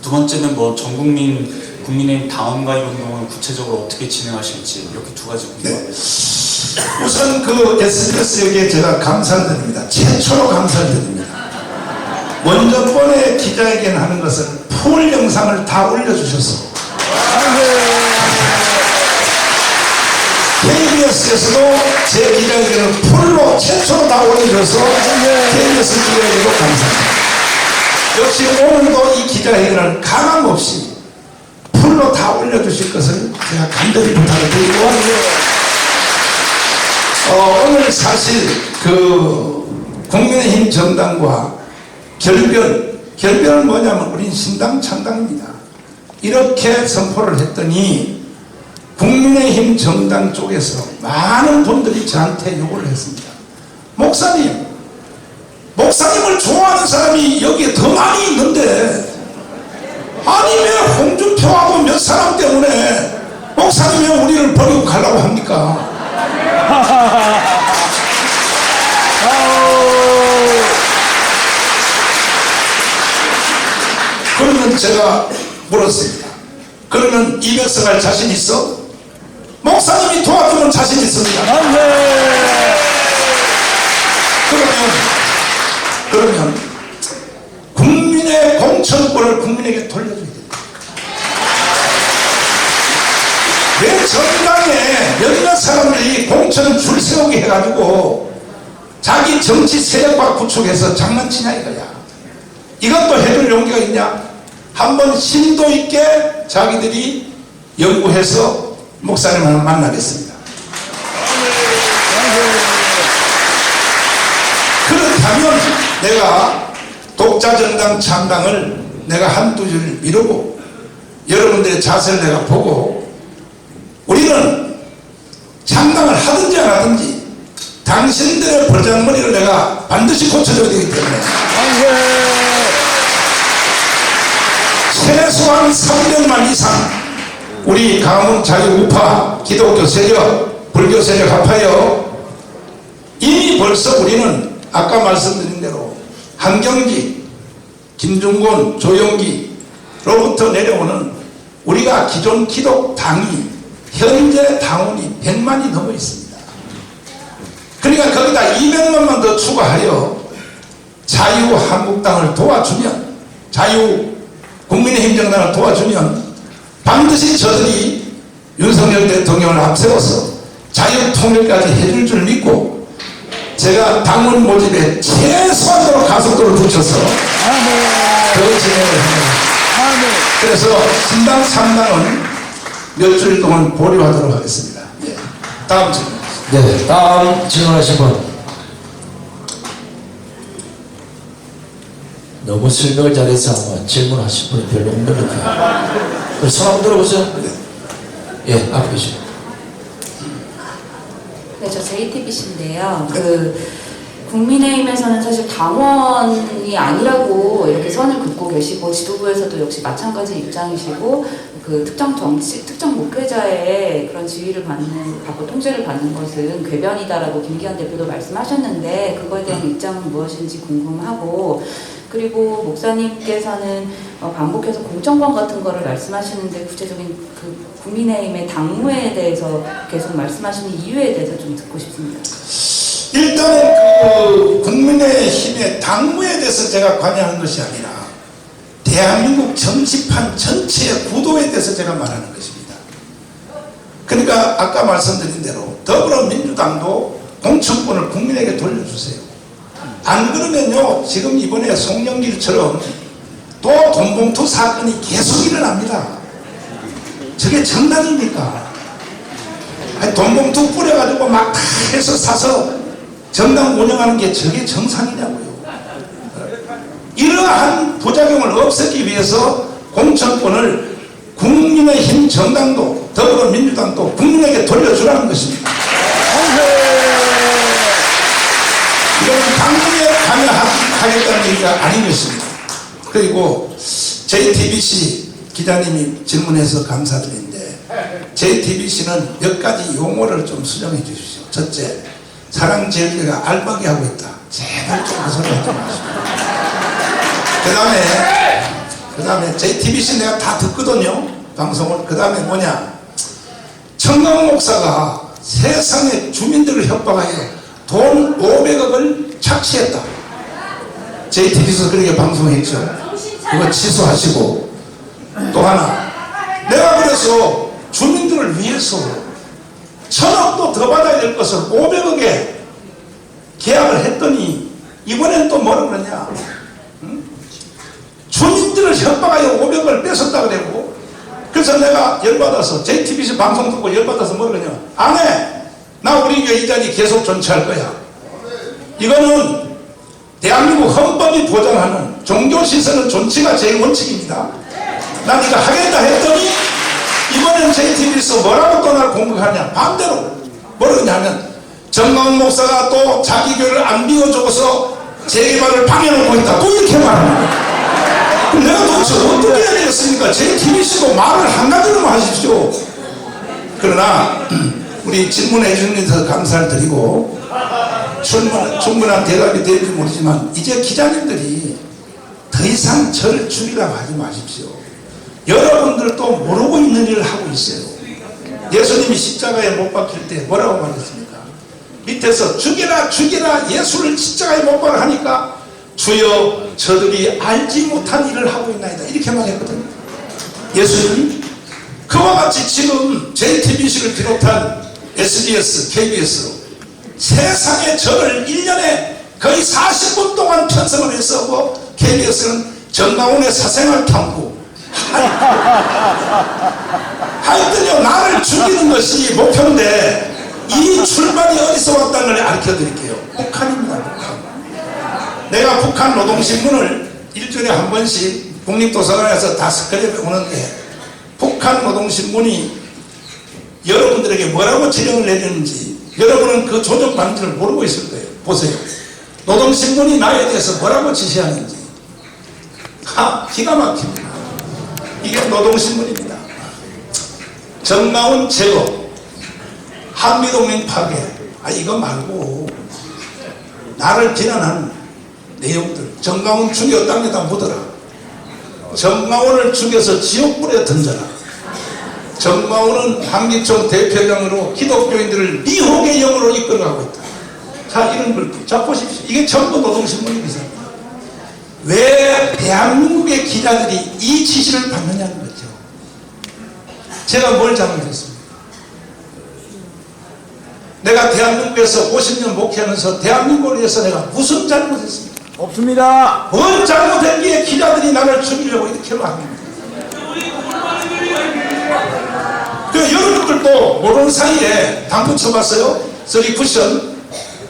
Speaker 12: 두 번째는 뭐 전국민 국민의힘 당원가입 운동은 구체적으로 어떻게 진행하실지 이렇게 두 가지 궁금합니다.
Speaker 5: 우선 그 SBS에게 제가 감사를 드립니다. 최초로 감사를 드립니다. 먼저 번에 기자회견 하는 것을 풀 영상을 다 올려주셔서 KBS에서도 제 기자회견을 풀로 최초로 다 올려줘서 KBS 기자회견도 감사합니다. 역시 오늘도 이 기자회견을 가감없이 풀로 다 올려주실 것을 제가 간절히 부탁을 드리고 오늘 사실 그 국민의힘 정당과 결별은 뭐냐면 우린 신당 창당입니다. 이렇게 선포를 했더니 국민의힘 정당 쪽에서 많은 분들이 저한테 요구를 했습니다. 목사님을 좋아하는 사람이 여기에 더 많이 있는데 아니 왜 홍준표하고 몇 사람 때문에 목사님이 우리를 버리고 가려고 합니까? 그러면 제가 물었습니다. 그러면 200석 할 자신 있어? 목사님이 도와주면 자신 있습니다. 그러면 국민의 공천권을 국민에게 돌려줘야 됩니다. 내 정당에 몇몇 사람들이 공천 줄 세우게 해가지고 자기 정치 세력과 구축해서 장난치냐 이거야. 이것도 해줄 용기가 있냐? 한번 심도 있게 자기들이 연구해서 목사님을 만나겠습니다. 그렇다면 내가 독자정당 창당을 내가 한두 줄 미루고 여러분들의 자세를 내가 보고 우리는 창당을 하든지 안 하든지 당신들의 버장머리를 내가 반드시 고쳐줘야 되기 때문에 최소한 300만 이상 우리 강원 자유우파 기독교 세력 불교 세력 합하여 이미 벌써 우리는 아까 말씀드린 대로 한경지, 김중곤, 조영기로부터 내려오는 우리가 기존 기독당이 현재 당원이 100만이 넘어 있습니다. 그러니까 거기다 200만만 더 추가하여 자유한국당을 도와주면 자유국민의힘 정당을 도와주면 반드시 저들이 윤석열 대통령을 앞세워서 자유통일까지 해줄 줄 믿고 제가 당원 모집에 최소한으로 가속도를 붙여서 더 진행을 합니다. 그래서 신당 3당은 몇 줄 동안 보류하도록 하겠습니다. 예. 다음 질문.
Speaker 4: 네, 다음 질문하신 분. 너무 설명을 잘해서 아마 질문하신 분이 별로 없는 것 같아요. 손 한번 들어보세요. 예, 앞에 계시죠.
Speaker 13: 네, 저 JTBC인데요. 국민의힘에서는 사실 당원이 아니라고 이렇게 선을 긋고 계시고 지도부에서도 역시 마찬가지 입장이시고 특정 목회자의 그런 지위를 받고 통제를 받는 것은 궤변이다라고 김기현 대표도 말씀하셨는데 그거에 대한 입장은 무엇인지 궁금하고 그리고 목사님께서는 반복해서 공천권 같은 거를 말씀하시는데 구체적인 국민의힘의 당무에 대해서 계속 말씀하시는 이유에 대해서 좀 듣고 싶습니다.
Speaker 5: 일단은 국민의힘의 당무에 대해서 제가 관여하는 것이 아니라 대한민국 정치판 전체의 구도에 대해서 제가 말하는 것입니다. 그러니까 아까 말씀드린 대로 더불어민주당도 공천권을 국민에게 돌려주세요. 안 그러면요 지금 이번에 송영길처럼 또 돈봉투 사건이 계속 일어납니다. 저게 정당입니까? 아니, 돈봉투 뿌려가지고 막 다 해서 사서 정당 운영하는 게 저게 정상이냐고요. 이러한 부작용을 없애기 위해서 공천권을 국민의힘 정당도 더불어민주당도 국민에게 돌려주라는 것입니다. 이건 당무에 관여하겠다는 얘기가 아닌 것입니다. 그리고 JTBC 기자님이 질문해서 감사드리는데 JTBC는 몇 가지 용어를 좀 수정해 주십시오. 첫째, 사랑제일교회가 알박이 하고 있다. 제발 좀 그 소리 하지 마십시오. 그 다음에 JTBC 내가 다 듣거든요. 방송을. 그 다음에 뭐냐. 청강 목사가 세상에 주민들을 협박하여 돈 500억을 착취했다. JTBC에서 그렇게 방송했죠. 그거 취소하시고. 또 하나. 내가 그래서 주민들을 위해서 1000억도 더 받아야 될 것을 500억에 계약을 했더니 이번엔 또 뭐라 그러냐. 주민들을 협박하여 500억을 뺏었다 그러고 그래서 내가 열받아서 JTBC 방송 듣고 열받아서 뭐라 그러냐. 안 해. 나 우리 교회 이 자리 계속 존치할 거야. 이거는 대한민국 헌법이 보장하는 종교시설은 존치가 제일 원칙입니다. 난 이거 하겠다 했더니 이번엔 JTBC에서 뭐라고 또 날 공격하냐. 반대로 뭐라고 하냐면 정광훈 목사가 또 자기 교회를 안 비워줘서 재개발을 방해하고 있다. 또 이렇게 말합니다. 그럼 내가 도대체 어떻게 해야 되겠습니까? JTBC도 말을 한가지로만 하십시오. 그러나 우리 질문해 주신 데서 감사를 드리고 충분한 대답이 될지 모르지만 이제 기자님들이 더 이상 저를 죽이라고 하지 마십시오. 여러분들도 모르고 있는 일을 하고 있어요. 예수님이 십자가에 못 박힐 때 뭐라고 말했습니까? 밑에서 죽이라 죽이라 예수를 십자가에 못 박으라 하니까 주여 저들이 알지 못한 일을 하고 있나이다 이렇게 말했거든요. 예수님이 그와 같이 지금 JTBC를 비롯한 SBS, KBS로 세상에 저를 1년에 거의 40분 동안 편성을 했었고 KBS는 정강훈의 사생활 탐구 하여튼요 나를 죽이는 것이 목표인데 이 출발이 어디서 왔다는 걸 알려 드릴게요. 북한입니다. 북한. 내가 북한 노동신문을 일주일에 한 번씩 국립도서관에서 다 스크랩해 오는데 북한 노동신문이 여러분들에게 뭐라고 지령을 내리는지 여러분은 그 조정 방지를 모르고 있을 거예요. 보세요. 노동신문이 나에 대해서 뭐라고 지시하는지 기가 막힙니다. 이게 노동신문입니다. 정강훈 제거, 한미동맹 파괴, 이거 말고 나를 비난하는 내용들, 정강훈 죽여 땅에다 묻어라, 정강훈을 죽여서 지옥불에 던져라, 정강훈은 한기총 대표령으로 기독교인들을 미혹의 영으로 이끌어가고 있다. 자, 이런 걸 자 보십시오. 이게 전부 노동신문의 기사입니다. 왜 대한민국의 기자들이 이 지시를 받느냐는 거죠. 제가 뭘 잘못했습니까? 내가 대한민국에서 50년 목회하면서 대한민국을 위해서 내가 무슨 잘못했습니까?
Speaker 2: 없습니다.
Speaker 5: 뭔 잘못했기에 기자들이 나를 죽이려고 이렇게 합니다. 여러분들도 모르는 사이에 당구 쳐봤어요? 쓰리 쿠션.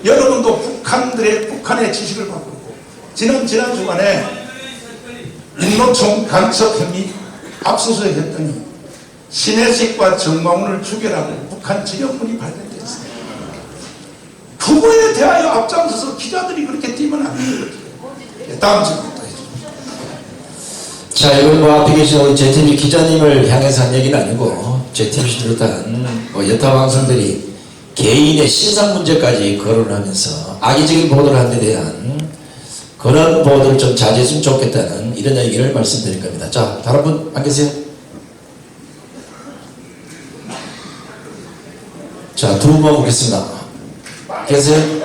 Speaker 5: 여러분도 북한의 지식을 받고 있고 지난 주간에 인노총 간첩 혐의 압수수색 했더니 신혜식과 정광훈을 죽여라고 북한 지령문이 발견됐어요. 그거에 대하여 앞장서서 기자들이 그렇게 뛰면 안 되는 거죠. 다음 질문부터 해주십시오.
Speaker 4: 자, 이건 뭐 앞에 계신 우리 JTBC 기자님을 향해서 한 얘기는 아니고 JTBC 비롯한 여타 방송들이 개인의 신상 문제까지 거론을 하면서 악의적인 보도를 한 데 대한 그런 보도를 좀 자제했으면 좋겠다는 이런 얘기를 말씀드릴 겁니다. 자, 다른 분 안 계세요? 자, 두 분 묻겠습니다. 계세요?